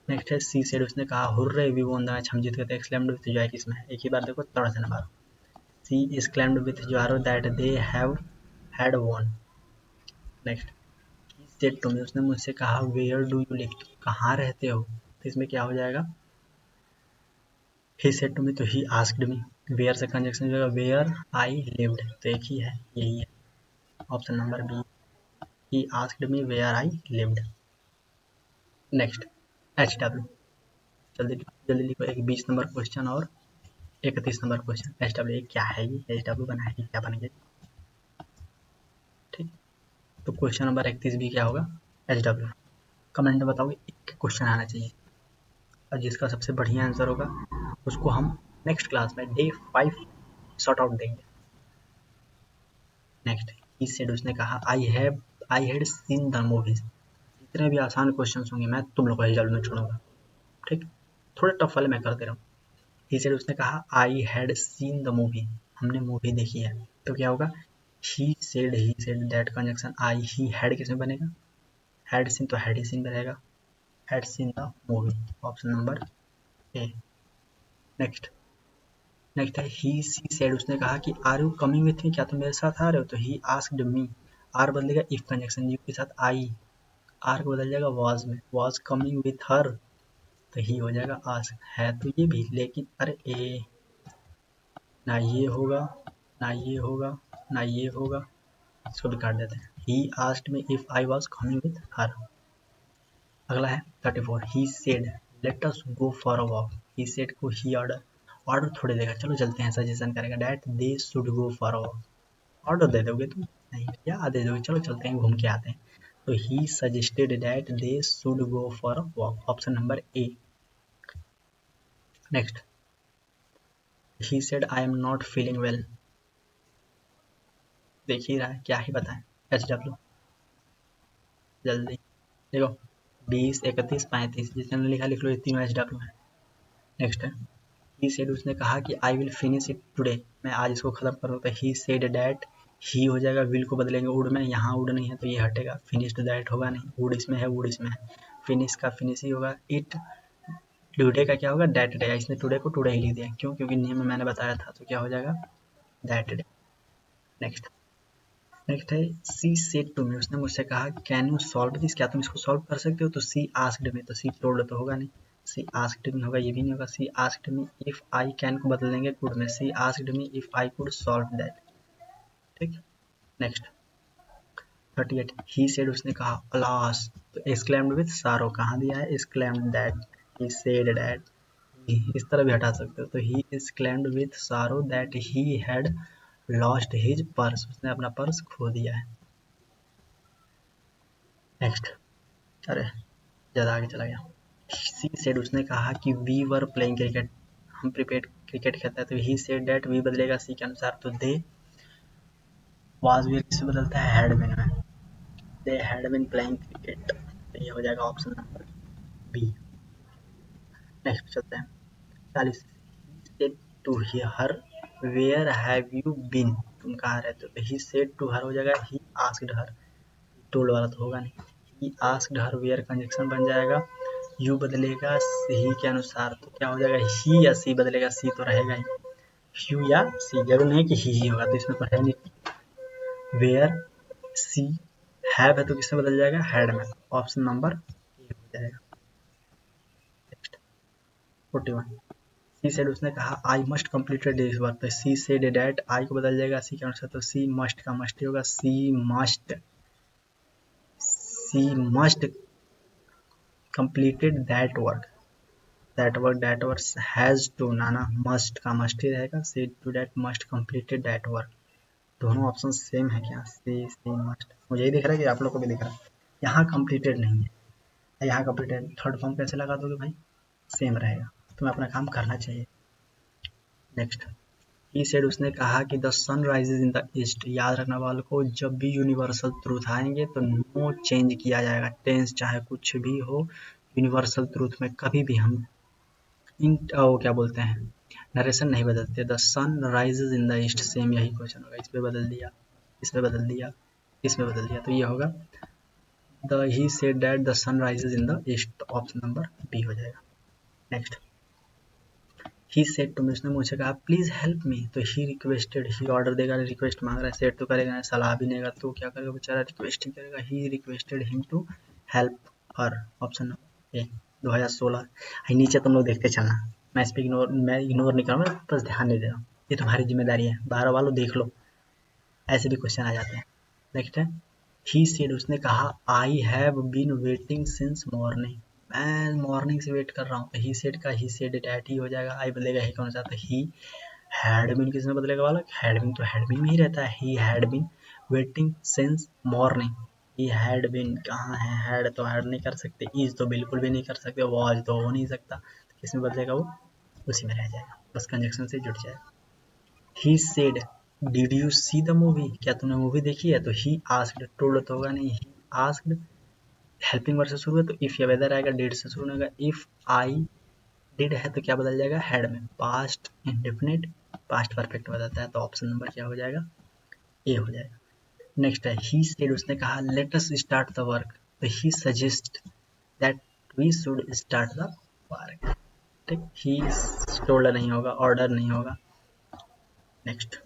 next है सी सेड, उसने कहा hurray we won the match, हम जीत गए थे, एक्सक्लेम्ड विथ जॉय किसमें, एक ही बार देखो थोड़ा सा number, she exclaimed with joy that they have had won. Next he said to me, उसने मुझसे कहा वेयर डू यू लिव, कहाँ रहते हो, तो इसमें क्या हो जाएगा, ही सेड टू मी तो ही आस्क्ड मी, वेयर से कंजक्शन जो है वेयर आई लिव्ड, तो एक ही है, यही है option number B, he asked me where I lived. Next H W, जल्दी जल्दी लिखो, एक 20 नंबर क्वेश्चन और 31 नंबर क्वेश्चन। एच डब्ल्यू क्या है, ये एच डब्ल्यू बना है, क्या बन गया, ठीक। तो क्वेश्चन नंबर 31 भी क्या होगा, एच डब्ल्यू। कमेंट में बताओगे, एक क्वेश्चन आना चाहिए, और जिसका सबसे बढ़िया आंसर होगा उसको हम नेक्स्ट क्लास में डे 5 सॉर्ट आउट देंगे। नेक्स्ट ही सेड, उसने कहा I had seen the movies. जितने भी आसान क्वेश्चन होंगे मैं तुम लोग को रिजल्ट में छोड़ूंगा, ठीक। थोड़े टफ वाले मैं कर दे रहा हूँ। ही सेड, उसने कहा I had seen the movie, हमने मूवी देखी है, तो क्या होगा, he said that conjunction I he had किसमें बनेगा, हैड सीन तो हैड ही सीन में रहेगा, had seen the movie, option number A. Next next है ही सी सेड, उसने कहा कि are you coming with me, क्या तुम मेरे साथ आ रहे हो, तो ही आस्क्ड मी, आर बदलेगा इफ कंजक्शन, यू के साथ आई, आर को बदल जाएगा वाज में, वाज कमिंग विथ हर, तो ही हो जाएगा आस्क, है तो ये भी, लेकिन अरे ए, ना ये होगा ना ये होगा ना ये होगा, इसको भी काट देते हैं। ही asked me if I was coming with her. अगला है 34, ही said let us go for a walk, he said को ही ऑर्डर, ऑर्डर थोड़े देगा, चलो चलते हैं, सजेशन करेगा, that they should go for a walk, order दे दोगे तुम, नहीं क्या दे दोगे, चलो चलते हैं घूम के आते हैं, तो he suggested that they should go for a walk, option number A. Next he said I am not feeling well, देख ही रहा है, क्या ही बताएं, एच डब्ल्यू, जल्दी देखो, 20 31 35 जिसने लिखा लिख लो, ये तीनों एच डब्ल्यू है। नेक्स्ट है ही सेड, उसने कहा कि I will finish it today, मैं आज इसको खत्म करूँ, तो ही सेड डैट, ही हो जाएगा, विल को बदलेंगे वुड में, यहाँ वुड नहीं है तो ये हटेगा, फिनिश्ड दैट होगा नहीं, वुड इसमें है वुड इसमें है, फिनिश का फिनिश ही होगा, इट टुडे का क्या होगा, दैट डे, इसने टुडे को टुडे ही लिख दिया, क्यों, क्योंकि नियम में मैंने बताया था, तो क्या हो जाएगा, दैट डे। नेक्स्ट नेक्स्ट है सी सेड टू मी, उसने मुझसे कहा कैन यू सॉल्व दिस, क्या तुम इसको सॉल्व कर सकते हो, तो सी आस्क्ड मी, तो सी टोल्ड तो होगा नहीं, सी आस्क्ड मी होगा, ये भी नहीं होगा, she asked me if I can को बदल देंगे कुड में, she asked me if I could solve that, ठीक। नेक्स्ट 38 ही सेड, उसने कहा अलास, तो एक्सक्लेम्ड विथ सारो कहाँ दिया है, exclaimed that, he said that, इस तरह भी हटा सकते हो, तो ही एक्सक्लेम्ड विथ सारो that he had lost his purse, उसने अपना पर्स खो दिया है। नेक्स्ट अरे ज़्यादा आगे चला गया, सी सेड, उसने कहा कि वी वर प्लेइंग क्रिकेट, हम क्रिकेट खेलते हैं, तो ही सेड डैट, वी बदलेगा सी के अनुसार, तो दे वाज भी किससे बदलता है, हैड बिन में, they had been playing cricket, तो ये हो जाएगा ऑप्शन नंबर बी। नेक्स्ट चलते हैं 40, said to her where have you been, तुम कहाँ रहते हो, तो ही सेड टू हर हो जाएगा, ही आस्क्ड हर, टोल्ड वाला तो होगा नहीं, he asked her where conjunction बन जाएगा, यू बदलेगा ही के अनुसार, तो क्या हो जाएगा, ही या सी बदलेगा, सी तो रहेगा ही, यू या सी, जरूर नहीं कि ही होगा, तो इसमें तो है नहीं, वेयर सी, हैव है तो किससे बदल जाएगा, हैड में, ऑप्शन नंबर ए हो जाएगा। नेक्स्ट 41, सी सेड, उसने कहा I must completed this work, तो सी सेड डैट, आई को बदल जाएगा सी के अनुसार, तो सी मस्ट का मस्ट ही होगा, she must completed that work has to, नाना मस्ट का मस्ट ही रहेगा, she to that must completed that work, दोनों ऑप्शन सेम है क्या, सी मस्ट, मुझे ही दिख रहा है कि आप लोग को भी दिख रहा है, यहाँ कंप्लीटेड नहीं है, यहाँ कंप्लीटेड, थर्ड फॉर्म कैसे लगा दोगे भाई, सेम रहेगा, तुम्हें अपना काम करना चाहिए। नेक्स्ट ही सेड, उसने कहा कि the sun rises in the east, याद रखना वालों को, जब भी यूनिवर्सल ट्रूथ आएंगे तो नो चेंज किया जाएगा, टेंस चाहे कुछ भी हो, यूनिवर्सल ट्रूथ में कभी भी हम इन वो क्या बोलते हैं, नरेशन नहीं बदलते, the sun rises in the east, same यही क्वेश्चन होगा, इसमें बदल दिया, इसमें बदल दिया, इसमें बदल दिया, तो ये होगा the he said that the sun rises in the east, option number B हो जाएगा। Next he said to me, उसने मुझसे कहा प्लीज हेल्प मी, तो ही रिक्वेस्टेड, ही ऑर्डर देगा, रिक्वेस्ट मांग रहा है, सेड तो करेगा, सलाह भी देगा, तो क्या करेगा बेचारा, रिक्वेस्ट ही करेगा, he requested him to help her, option number A. 2016 नीचे तुम लोग देखते चलना, मैं इस पर इग्नोर नहीं करूँगा, बस ध्यान नहीं दे रहा हूँ, ये तुम्हारी जिम्मेदारी है, 12 वालों देख लो, ऐसे भी क्वेश्चन आ जाते हैं। नेक्स्ट है ही सेड, उसने कहा I have been waiting since morning, मैं मॉर्निंग से वेट कर रहा हूँ। ही सेड का ही सेड डैट ही हो जाएगा, आई बदलेगा ही कौन सा, तो ही हैड बीन किसमें बदलेगा वाला, हैड बीन तो हैड बीन में ही रहता है, he had been waiting since morning, he had been कहाँ है, हैड तो ऐड नहीं कर सकते, इज तो बिल्कुल भी नहीं कर सकते, वॉज तो हो नहीं सकता, किसमें बदलेगा वो, उसी में रह जाएगा, बस कंजक्शन से जुड़ जाएगा। He said did you see the movie, क्या तुमने मूवी देखी है, तो ही आस्क्ड, टोल्ड तो होगा नहीं, ही आस्क्ड, हेल्पिंग वर्ड से शुरू है तो इफ या वेदर आएगा, डिड से शुरू होगा, इफ आई डिड है तो क्या बदल जाएगा, हैड में, पास्ट इंडेफिनिट पास्ट परफेक्ट बदलता है, तो ऑप्शन नंबर क्या हो जाएगा, ए हो जाएगा। नेक्स्ट है ही सेड, उसने कहा let us start the work, तो he suggest that we should start the work, ठीक, ही टोल्ड नहीं होगा, ऑर्डर नहीं होगा। नेक्स्ट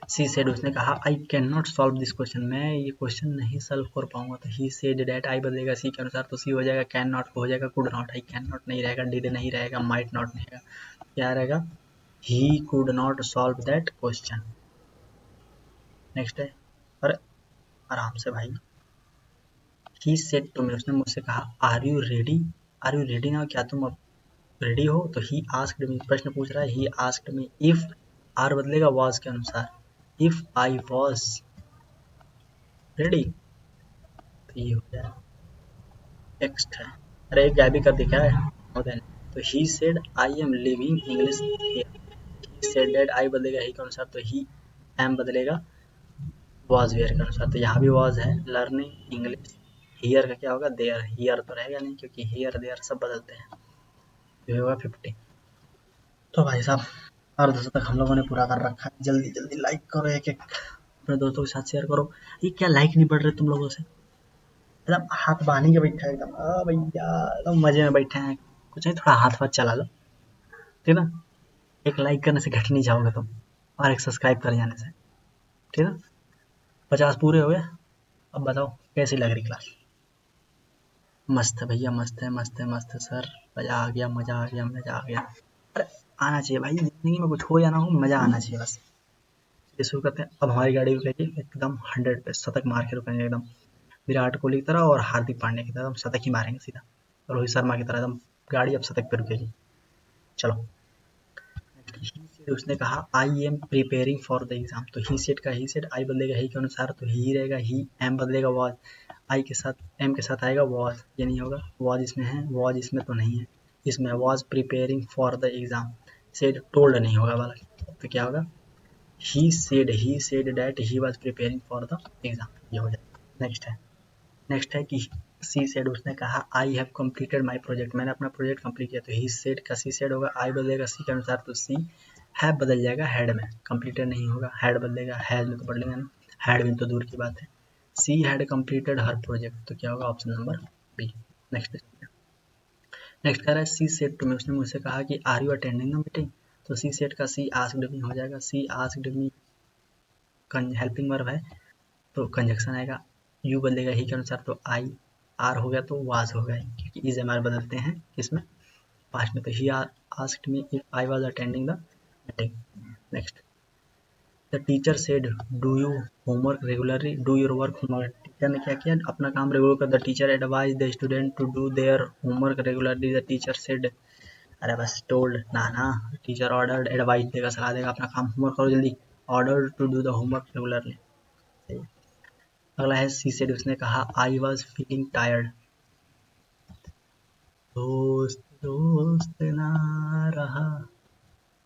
सी सेड, उसने कहा I can not solve this question, मैं ये क्वेश्चन नहीं सॉल्व कर पाऊंगा, तो ही सेड डैट, आई बदलेगा सी के अनुसार तो सी हो जाएगा, कैन नॉट हो जाएगा could not, I can not नहीं रहेगा, डिड नहीं रहेगा, माइट नॉट नहीं रहेगा, क्या रहेगा, ही could not solve that question. Next है, अरे आराम से भाई, ही सेड टू मी, उसने मुझसे कहा are you ready, are you ready now, क्या तुम अब रेडी हो, तो ही आस्क्ड मी, प्रश्न पूछ रहा है, he asked me if, are बदलेगा वाज के अनुसार, इफ आई वाज रेडी, तो ये हो जाएगा। नेक्स्ट है, अरे एक गायबी कर दिखा है होता है, तो he said I am living English here, he said that, I बदलेगा ही के अनुसार, तो ही एम बदलेगा वाज वेयर के अनुसार, तो यहाँ भी वाज है, लर्निंग इंग्लिश, हियर का क्या होगा, देयर, हियर तो रहेगा नहीं क्योंकि हियर देयर सब बदलते हैं, तो होगा 50। तो भाई साहब अर्धशतक हम लोगों ने पूरा कर रखा है, जल्दी जल्दी लाइक करो, एक एक अपने दोस्तों के साथ शेयर करो। ये क्या लाइक नहीं बढ़ रहे तुम लोगों से, एकदम हाथ बांध के बैठा है, एकदम भैया एकदम मजे में बैठे हैं, कुछ नहीं थोड़ा हाथ वाथ चला लो, ठीक ना, एक लाइक करने से घट नहीं जाओगे तुम, और एक सब्सक्राइब कर जाने से, ठीक है, 50 पूरे हो गए। अब बताओ कैसी लग रही क्लास, मस्त है भैया, मस्त है मस्त है मस्त है सर, मजा आ गया मजा आ गया मजा आ गया, अरे आना चाहिए भाई, जिंदगी में कुछ हो या ना हो मजा आना चाहिए बस। ये शुरू करते हैं, अब हमारी गाड़ी रुकेगी एकदम 100 पे, शतक मार के रुकेंगे एकदम, विराट कोहली की तरह और हार्दिक पांड्या की तरह, हम शतक ही मारेंगे सीधा, रोहित शर्मा की तरह एकदम, गाड़ी अब शतक पे रुकेगी। चलो, ही सेड, उसने कहा I am preparing for the exam, तो ही सेड का ही सेड, आई बदलेगा ही के अनुसार तो ही रहेगा, ही एम बदलेगा वॉज, आई के साथ एम के साथ आएगा वॉज, ये नहीं होगा, वॉज इसमें है, वॉज इसमें तो नहीं है, इसमें was preparing for the exam, said told नहीं होगा वाला, तो क्या होगा, he said that he was preparing for the exam, ये हो जाएगा। नेक्स्ट है कि सी सेड, उसने कहा I have completed my project, मैंने अपना प्रोजेक्ट कंप्लीट किया, तो ही सेड का सी सेड होगा, आई बदलेगा सी के अनुसार तो सी हैव बदल जाएगा हैड में, कंप्लीटेड नहीं होगा, हैड बदलेगा, हैज में तो बदलेगा नहीं, हैड में तो दूर की बात है, she had completed her project, तो क्या होगा option number B. Next next कह रहा है सी सेड टू मी, उसने मुझसे कहा कि are you attending the meeting, तो सी सेड का सी आस्क्ड मी हो जाएगा, she asked me helping verb है तो कंजक्शन आएगा, यू बदलेगा ही के अनुसार तो आई, आर हो गया तो वाज हो गया, क्योंकि इज एम आर बदलते हैं किसमें, पास्ट में, तो he asked me if I was attending the meeting. Next the teacher said do you homework regularly, do your work homework, teacher ने क्या किया, अपना काम रेगुलर कर, the teacher advise the student to do their homework regularly, the teacher said, अरे बस told ना ना, टीचर ऑर्डर एडवाइज देगा, सलाह देगा, अपना काम होमवर्क करो जल्दी, order to do the homework regularly. अगला है सी सेड, उसने कहा आई वॉज फीलिंग टायर्ड, दोस्त दोस्त ना रहा,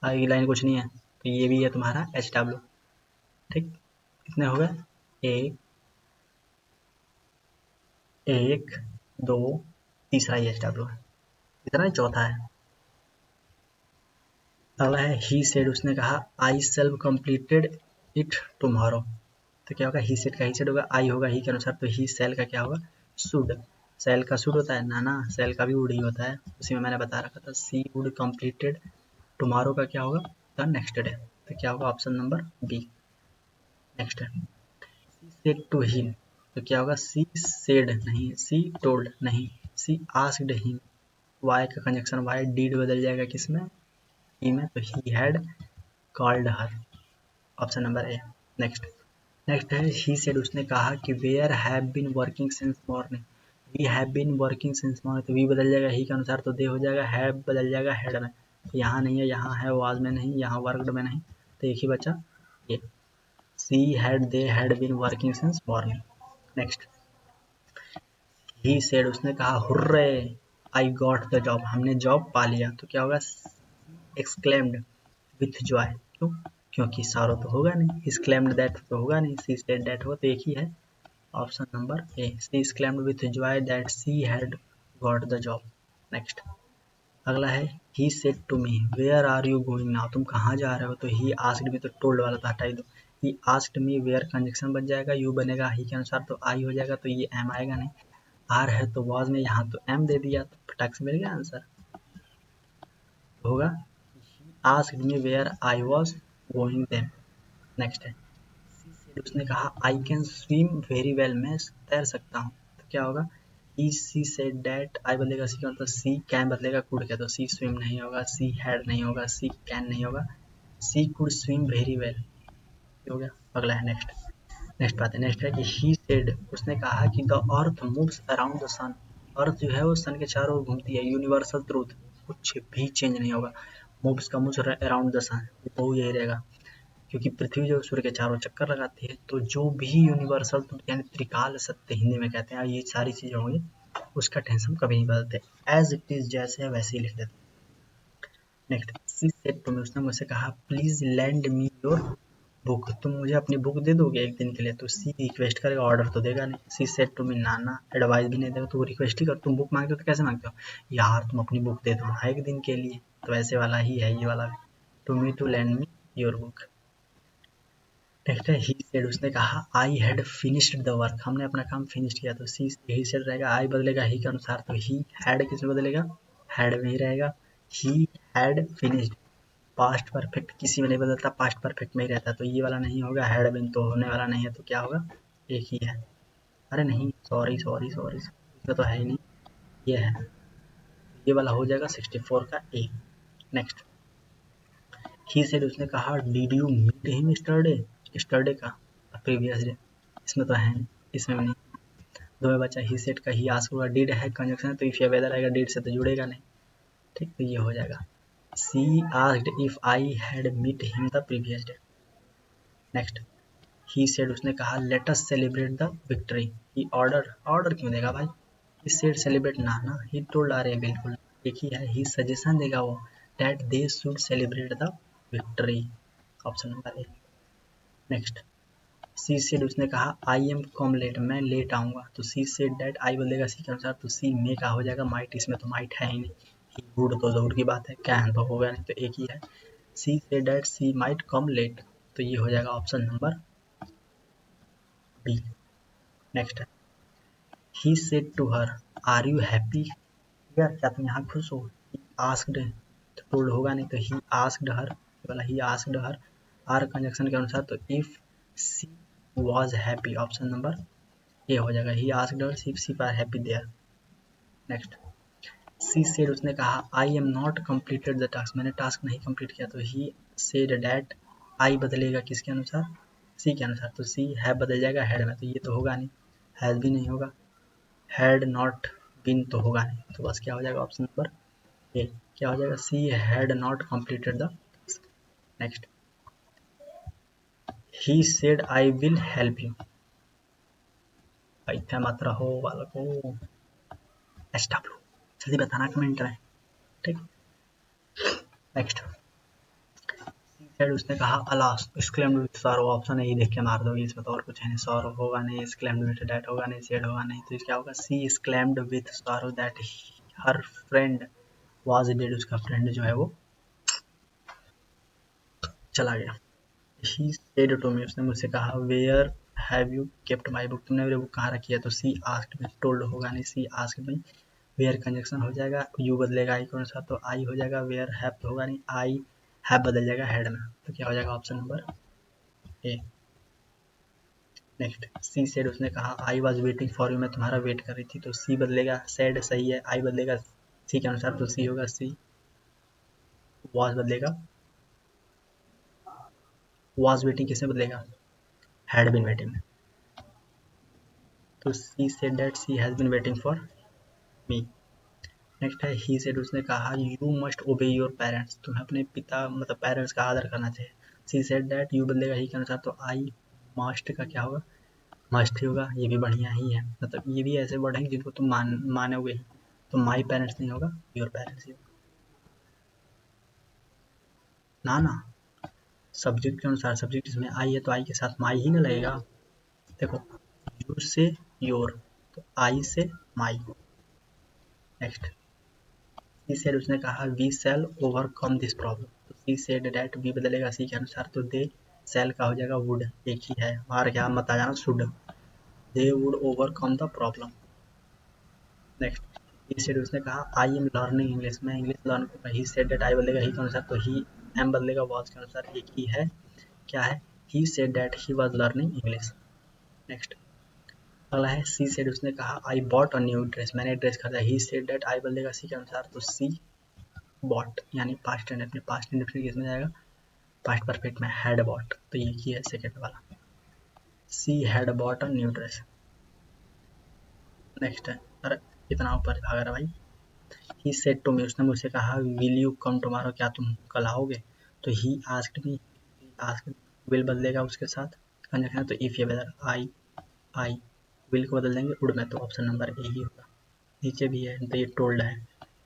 आगे की लाइन कुछ नहीं है, तो ये भी है तुम्हारा एच डब्ल्यू, ठीक, कितने हो गए, एक एक दो, तीसरा ही एच डब्ल्यू है, कितना है, चौथा है। अगला है ही सेड, उसने कहा I self completed it tomorrow, तो क्या होगा, ही सेड का ही सेड होगा, आई होगा ही के अनुसार, तो ही सेल का क्या होगा, शुड, सेल का शुड होता है ना ना, सेल का भी वुड ही होता है, उसी में मैंने बता रखा था, सी वुड कंप्लीटेड, टुमारो का क्या होगा, द नेक्स्ट डे, तो क्या होगा ऑप्शन नंबर बी। नेक्स्ट है सी सेड टू हिम, तो क्या होगा, सी सेड नहीं, सी टोल्ड नहीं, सी आस्क्ड हिम, वाई का कंजक्शन वाई, डीड बदल जाएगा किस में, ई में, तो he had called her, option number A. Next next है ही सेड, उसने कहा कि where have been working since morning, we have been working since morning, तो वी बदल जाएगा ही के अनुसार, तो दे हो जाएगा, हैव बदल जाएगा हेड में, तो यहाँ नहीं है, यहाँ है, वाज में नहीं, यहाँ वर्कड में नहीं, तो एक ही बचा ये, she had they had been working since morning. Next he said, उसने कहा hurray I got the job, हमने जॉब पा लिया, तो क्या होगा, एक्सक्लेम्ड विथ जॉय, क्यों, क्योंकि सारो तो होगा नहीं, एक्सक्लेम्ड दैट तो होगा नहीं, सी सेड दैट होगा, तो एक ही है, option number A, she exclaimed with joy that she had got the job। Next अगला है he said to me where are you going now, तुम कहाँ जा रहे हो, तो he asked me, तो told वाला तो हटा ही दो, he asked me where conjunction बन जाएगा, you बनेगा he के अनुसार, तो I हो जाएगा, तो ये am आएगा नहीं, are है तो was में, यहाँ तो am दे दिया, तो फटाक से मिल गया आंसर, होगा asked me where I was going then। Next है उसने कहा I can swim very well, मैं तैर सकता हूँ, तो क्या होगा, ई सी सेड डैट, आई बदलेगा सी का, मतलब सी कैन बदलेगा कुड का, तो सी स्विम नहीं होगा, सी हैड नहीं होगा, सी कैन नहीं होगा, सी कुड स्विम वेरी वेल, हो गया। अगला है नेक्स्ट नेक्स्ट बात है, नेक्स्ट है कि ही सेड, उसने कहा कि the earth moves around the sun, earth जो है वो सन के चारों ओर घूमती है, यूनिवर्सल ट्रूथ, कुछ भी चेंज नहीं होगा, मूव्स का मूव्स अराउंड द सन, वो यही रहेगा, क्योंकि पृथ्वी जो सूर्य के चारों चक्कर लगाती है, तो जो भी यूनिवर्सल यानी त्रिकाल सत्य हिंदी में कहते हैं, ये सारी चीजें होंगी, उसका टेंशन कभी नहीं बदलते, एज इट इज जैसे है वैसे ही लिख देते। Next she said to me, उसने मुझसे कहा please lend me your book, तुम मुझे अपनी बुक दे दोगे एक दिन के लिए, तो सी रिक्वेस्ट करेगा, ऑर्डर तो देगा नहीं, सी said to me Nana, advice भी नहीं देगा, तो वो रिक्वेस्ट ही कर, तुम बुक मांगते हो तो कैसे मांगते हो यार, तुम अपनी बुक दे दो ना एक दिन के लिए, तो ऐसे वाला ही है ये वाला, to me to lend me your book. Next है ही सेड, उसने कहा I had finished the work, हमने अपना काम फिनिश किया, तो सी ही सेड रहेगा, आई बदलेगा ही के अनुसार, तो ही हैड किस में बदलेगा, हैड में ही रहेगा, he had finished, past perfect किसी में नहीं बदलता, पास्ट परफेक्ट में ही रहता, तो ये वाला नहीं होगा, हैड बिन तो होने वाला नहीं है, तो क्या होगा, एक ही है, अरे नहीं सॉरी सॉरी सॉरी, इसमें तो है ही नहीं, ये है, ये वाला हो जाएगा 64 का ए। नेक्स्ट ही सेड, उसने कहा did you meet him yesterday, yesterday का प्रीवियस डे, इसमें तो है नहीं, इसमें भी नहीं, दो में बचा ही सेड का, ही आस्क होगा, डिड है कंजक्शन, तो इफ या वेदर आएगा, डिड से तो जुड़ेगा नहीं, ठीक, तो ये हो जाएगा she asked if I had meet him the previous day. Next he said, उसने कहा let us celebrate the victory, he order, order क्यों देगा भाई, ही सेड सेलिब्रेट ना ना, ही टोल्ड आ रहे हैं बिल्कुल एक ही है, ही सजेशन देगा वो, that they should celebrate the victory, option number A. Next she said, उसने कहा आई एम कम लेट, मैं लेट आऊंगा, तो सी सेड डैट, आई बोलेगा सी के अनुसार, तो सी मे का हो जाएगा माइट, इसमें तो माइट है ही नहीं, ही वुड तो जरूर की बात है, कैन तो होगा नहीं, तो एक ही है, she said that she might come late, तो ये हो जाएगा option number B. Next he said to her are you happy, यार क्या तुम यहाँ खुश हो, ही आस्क्ड, तो टोल्ड होगा नहीं, तो ही आस्क्ड हर, वाला he asked her, are conjunction के अनुसार, तो if she was happy, option number A हो जाएगा, he asked her if she were happy there. Next she said, उसने कहा I am not completed the task, मैंने task नहीं कंप्लीट किया, तो ही सेड डैट, आई बदलेगा किसके अनुसार, सी के अनुसार, तो सी है बदल जाएगा हेड में, तो ये तो होगा नहीं, हैज भी नहीं होगा, हैड नॉट बिन तो होगा नहीं, तो बस क्या हो जाएगा ऑप्शन नंबर ए, क्या हो जाएगा, she had not completed the task. Next he said I will help you, इतना मात्रा हो बालकों, एस डब्ल्यू जल्दी बताना कमेंट में, ठीक। नेक्स्ट सेड, उसने कहा alas exclaimed with sorrow, option यही देख के मार दोगे, इसमें तो और कुछ है नहीं, सॉरो होगा नहीं, एक्सक्लेम्ड विद डैट होगा नहीं, सेड होगा नहीं, तो क्या होगा, she exclaimed with sorrow that her friend was dead, उसका फ्रेंड जो है वो चला गया। ही सेड टू मी, उसने मुझसे कहा where have you kept my book, तुमने मेरी बुक कहाँ रखी है, तो सी आस्क्ड मी, टोल्ड होगा नहीं, she asked me, where conjunction हो जाएगा, यू बदलेगा आई के अनुसार, तो आई हो जाएगा, वेयर हैव तो होगा नहीं, आई हैव बदल जाएगा हेड में, तो क्या हो जाएगा option number A. Next she said, उसने कहा I was waiting for you, मैं तुम्हारा वेट कर रही थी, तो सी बदलेगा, सेड सही है, आई बदलेगा सी के अनुसार तो सी होगा सी, वॉज बदलेगा, वॉज वेटिंग किसमें बदलेगा, हैड बीन वेटिंग में। तो she said that she has been waiting for me. Next है ही सेड, उसने कहा you must obey your parents, तुम्हें अपने पिता मतलब पेरेंट्स का आदर करना चाहिए। सी सेड दैट यू बदलेगा ही के अनुसार, तो आई मस्ट का क्या होगा, मस्ट ही होगा, ये भी बढ़िया ही है, मतलब ये भी ऐसे वर्ड हैं जिनको तुम मानोगे ही। तो माई पेरेंट्स नहीं होगा, योर पेरेंट्स ही होगा। ना सब्जेक्ट के अनुसार, सब्जेक्ट इसमें आई है तो आई के साथ माई ही ना लगेगा। देखो यू से योर, तो आई से माई। नेक्स्ट सी सेड, उसने कहा we shall overcome this problem, तो सी सेड डैट वी बदलेगा सी के अनुसार, तो दे शैल का हो जाएगा वुड, एक ही है और क्या मत आ जाना should, they would overcome the problem. Next he said, उसने कहा आई एम लर्निंग इंग्लिश, मैं इंग्लिश लर्न करूँगा। ही सेड दैट आई बदलेगा ही के अनुसार, तो ही एम बदलेगा वॉज के अनुसार, एक ही है क्या है, he said that he was learning English. Next अगला है सी सेड, उसने कहा I bought a new dress, मैंने ड्रेस खरीदा। ही सेड दैट आई बदलेगा सी के अनुसार, तो सी बॉट यानी पास्ट टेंस, अपने पास्ट इंडेफिनिट किसमें जाएगा, पास्ट परफेक्ट में, हैड बॉट, तो ये की है सेकेंड वाला, she had bought a new dress. Next है, अरे कितना ऊपर भाग रहा भाई, ही सेड टू मी, उसने मुझसे कहा विल यू कम टुमारो, क्या तुम कल आओगे। तो he asked me, asked will बदलेगा उसके साथ कंजक्शन, तो इफ ये बदल आई विल को बदल देंगे उड में, तो ऑप्शन नंबर ए ही होगा। नीचे भी है तो ये टोल्ड है,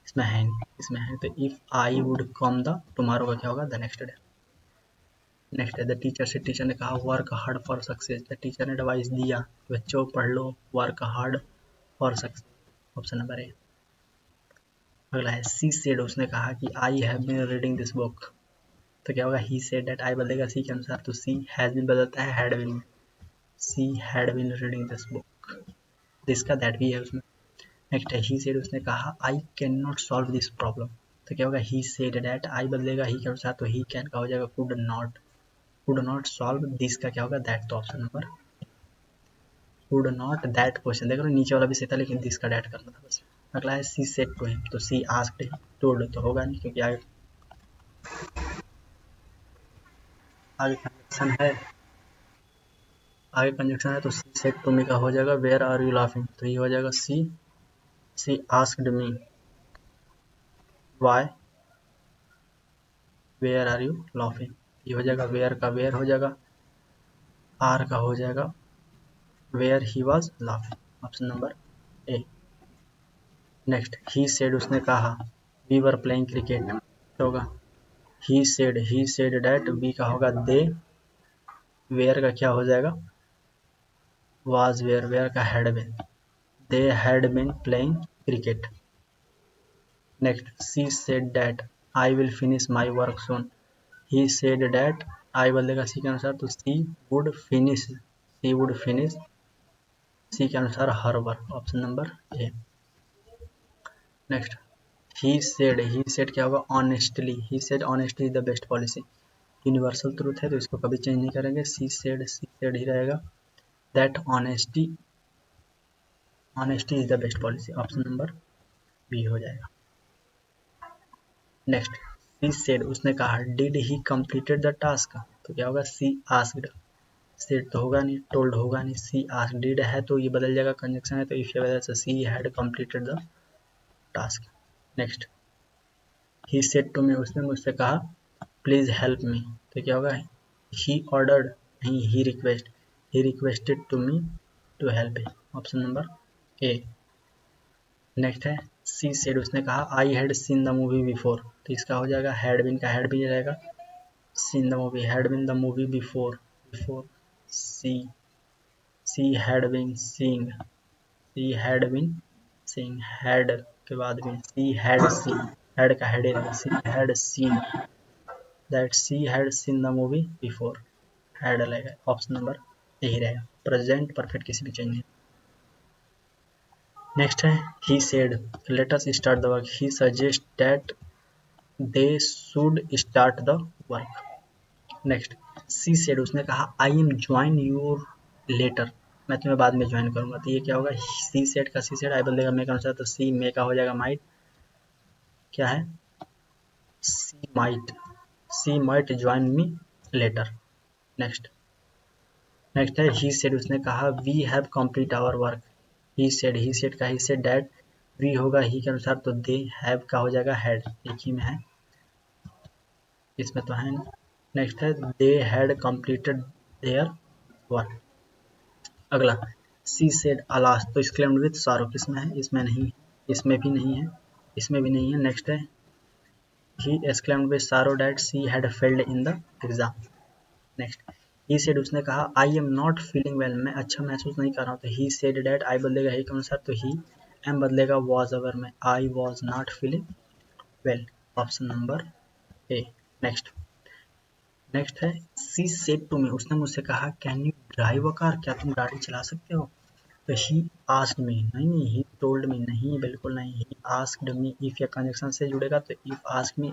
इसमें है नहीं, इसमें है, तो if I would come the tomorrow का क्या होगा, द नेक्स्ट डे। नेक्स्ट है द टीचर से, टीचर ने कहा work hard for success, the teacher ने एडवाइस दिया बच्चों पढ़ लो, work hard for success, option number A. अगला है सी सेड, उसने कहा कि I have been reading this book, तो क्या होगा, ही सेड दैट आई बदलेगा सी के अनुसार, तो सी हैज बीन बदलता है हैड बीन में, she had been reading this book, this का दैट भी है उसमें। नेक्स्ट है ही सेड, उसने कहा I can not solve this problem, तो क्या होगा, ही सेड दैट आई बदलेगा ही के अनुसार, तो ही कैन का हो जाएगा कुड नॉट सॉल्व, दिस का क्या होगा दैट, तो option number could not that, question देख रहे हो नीचे वाला भी सही था लेकिन दिस का दैट करना था बस। अगला है सी सेड टू हिम, तो सी आस्क्ड हिम, टोल्ड तो होगा नहीं क्योंकि आगे कंजक्शन है, आगे कंजक्शन है, तो सी सेड टू मी का हो जाएगा वेयर आर यू लाफिंग, तो ये हो जाएगा she asked me why were are you laughing, ये हो जाएगा वेयर का वेयर हो जाएगा, आर का हो जाएगा where he was laughing, option number A. Next he said, उसने कहा वी वर प्लेइंग क्रिकेट, क्या होगा, ही सेड डैट, वी का होगा दे, वेयर का क्या हो जाएगा, वाज वेयर, वेयर का had been, they had been playing cricket. Next she said that I will finish my work soon, he said that आई बदलेगा सी के अनुसार, तो सी वुड फिनिश सी के अनुसार her work, option number A. Next he said क्या होगा, honestly, he said honestly is the best policy, universal truth है तो इसको कभी चेंज नहीं करेंगे, सी सेड ही रहेगा, that honesty is the best policy, option number B हो जाएगा। नेक्स्ट सी सेड, उसने कहा did he completed the task, तो क्या होगा, सी आस्क्ड, सेड तो होगा नहीं, टोल्ड होगा नहीं, सी आस्क्ड, डिड है तो ये बदल जाएगा कंजक्शन है, तो इस वजह से she had completed the task. Next he said to me, उसने मुझसे कहा प्लीज हेल्प मी, तो क्या होगा, ही ऑर्डर्ड नहीं, he requested to me to help he, option number A. Next है सी सेड, उसने कहा I had seen the movie before, तो इसका हो जाएगा हैड बीन का हैड भी रहेगा, seen the movie, had been the movie before, before she she had been seeing, she had been seeing, had के बाद भी सी हैड सीन, हैड का हैड रहेगा, she had seen that she had seen the movie before, had लगेगा, option number यही रहेगा, present perfect किसी भी चेंज नहीं। नेक्स्ट है he said let us start the work, he suggest that they should start the work. Next she said, उसने कहा I am join your letter, मैं तुम्हें बाद में ज्वाइन करूंगा, तो ये क्या होगा, सी सेड का सी सेड आई बदलेगा मे का अनुसार, तो सी मे का हो जाएगा माइट, क्या है, she might join me later. Next है ही सेड, उसने कहा we have complete our work. He said का ही सेड डैट, वी होगा ही के अनुसार, तो दे हैव का हो जाएगा हैड, एक ही में है, इसमें तो है नहीं। नेक्स्ट है they had completed their work. अगला सी सेड अलास, तो एक्सक्लेम्ड विद सारो किसमें है, इसमें नहीं, इसमें भी नहीं है, इसमें भी नहीं है। नेक्स्ट है ही एक्सक्लेम्ड विद सारो that she had failed in the exam. Next he said, उसने कहा I am not feeling well, मैं अच्छा महसूस नहीं कर रहा हूँ, तो ही सेड डैट, आई बदलेगा ही के अनुसार, तो ही, एम बदलेगा वॉज, अगर मैं I was not feeling well, option number A. Next है सी सेड टू मी, उसने मुझसे कहा can you drive a car, क्या तुम गाड़ी चला सकते हो, तो ही आस्क्ड मी, नहीं, ही टोल्ड मी, नहीं, बिल्कुल नहीं, ही आस्क्ड मी, इफ या कंजक्शन से जुड़ेगा तो if ask me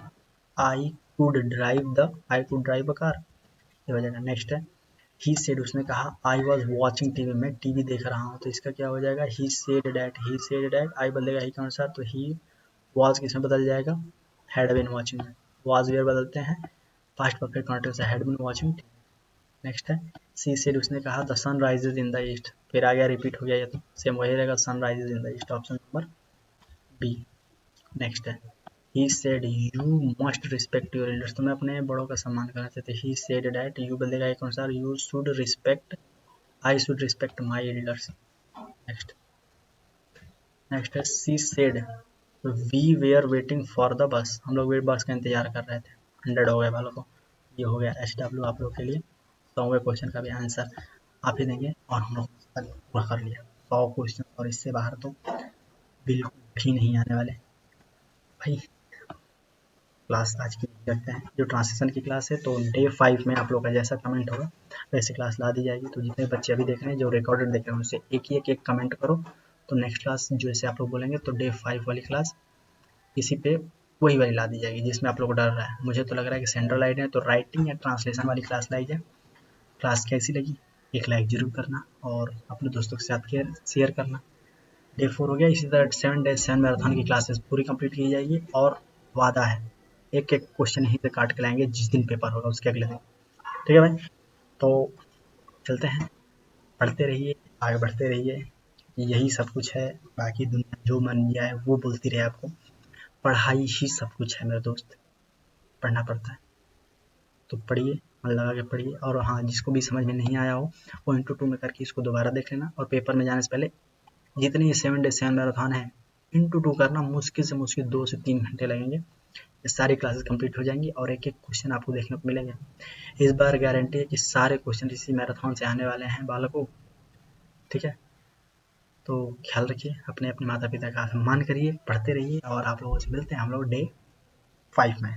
I could drive a car, ये हो जाएगा। नेक्स्ट है ही सेड, उसने कहा आई वॉज वॉचिंग टीवी, मैं टीवी देख रहा हूँ, तो इसका क्या हो जाएगा, ही सेड डैट, आई बदलेगा ही के अनुसार, तो ही वॉज किसमें बदल जाएगा, हैड बीन वॉचिंग में, वॉज वेयर बदलते हैं, पास्ट परफेक्ट कॉन्टिन्यूअस से हैड बीन वॉचिंग। नेक्स्ट है सी सेड, उसने कहा the sun rises in the east, फिर आ गया रिपीट हो गया, ये तो सेम वही रहेगा, sun rises in the east, option number B. Next है he said you must respect your elders, तुम्हें अपने बड़ों का सम्मान करना चाहिए, ही सेड डैट, यू बदलेगा एक अनुसार, you should respect, I should respect my elders. Next है she said we were waiting for the bus, हम लोग बस का इंतजार कर रहे थे, 100 हो गए वालों को, ये हो गया SW आप लोग के लिए। 100वें क्वेश्चन का भी आंसर आप ही देंगे, और हम लोग पूरा कर लिया 100 क्वेश्चन, और इससे बाहर तो बिल्कुल भी नहीं आने वाले भाई। क्लास आज की करते हैं, जो ट्रांसलेशन की क्लास है, तो डे 5 में आप लोग का जैसा कमेंट होगा वैसे क्लास ला दी जाएगी, तो जितने बच्चे अभी देख रहे हैं, जो रिकॉर्डेड देख रहे हैं, उनसे एक कमेंट करो, तो नेक्स्ट क्लास जैसे आप लोग बोलेंगे, तो डे 5 वाली क्लास इसी पे वही वाली ला दी जाएगी, जिसमें आप लोग को डर रहा है। मुझे तो लग रहा है कि सेंट्रल लाइट है, तो राइटिंग या ट्रांसलेशन वाली क्लास लाई जाए। क्लास कैसी लगी, एक लाइक जरूर करना, और अपने दोस्तों के साथ शेयर करना। डे 4 हो गया, इसी तरह 7 डेज 7 मैराथन की क्लासेस पूरी कंप्लीट की जाएगी, और वादा है एक क्वेश्चन यहीं पे काट के लाएंगे जिस दिन पेपर होगा उसके अगले दिन। ठीक है भाई, तो चलते हैं, पढ़ते रहिए, आगे बढ़ते रहिए, यही सब कुछ है, बाकी दुनिया जो मन जाए वो बोलती रहे आपको, पढ़ाई ही सब कुछ है मेरे दोस्त, पढ़ना पड़ता है, तो पढ़िए, मन लगा के पढ़िए, और हाँ, जिसको भी समझ में नहीं आया हो वो इंटू 2 में करके इसको दोबारा देख लेना, और पेपर में जाने से पहले जितनी ये 7 डेज 7 मैराथन है, इंटू 2 करना, मुश्किल से मुश्किल 2 से 3 घंटे लगेंगे, ये सारी क्लासेस कंप्लीट हो जाएंगी, और एक क्वेश्चन आपको देखने को मिलेंगे। इस बार गारंटी है कि सारे क्वेश्चन इसी मैराथन से आने वाले हैं बालकों। ठीक है, तो ख्याल रखिए, अपने अपने माता पिता का सम्मान करिए, पढ़ते रहिए, और आप लोगों से मिलते हैं हम लोग डे 5 में।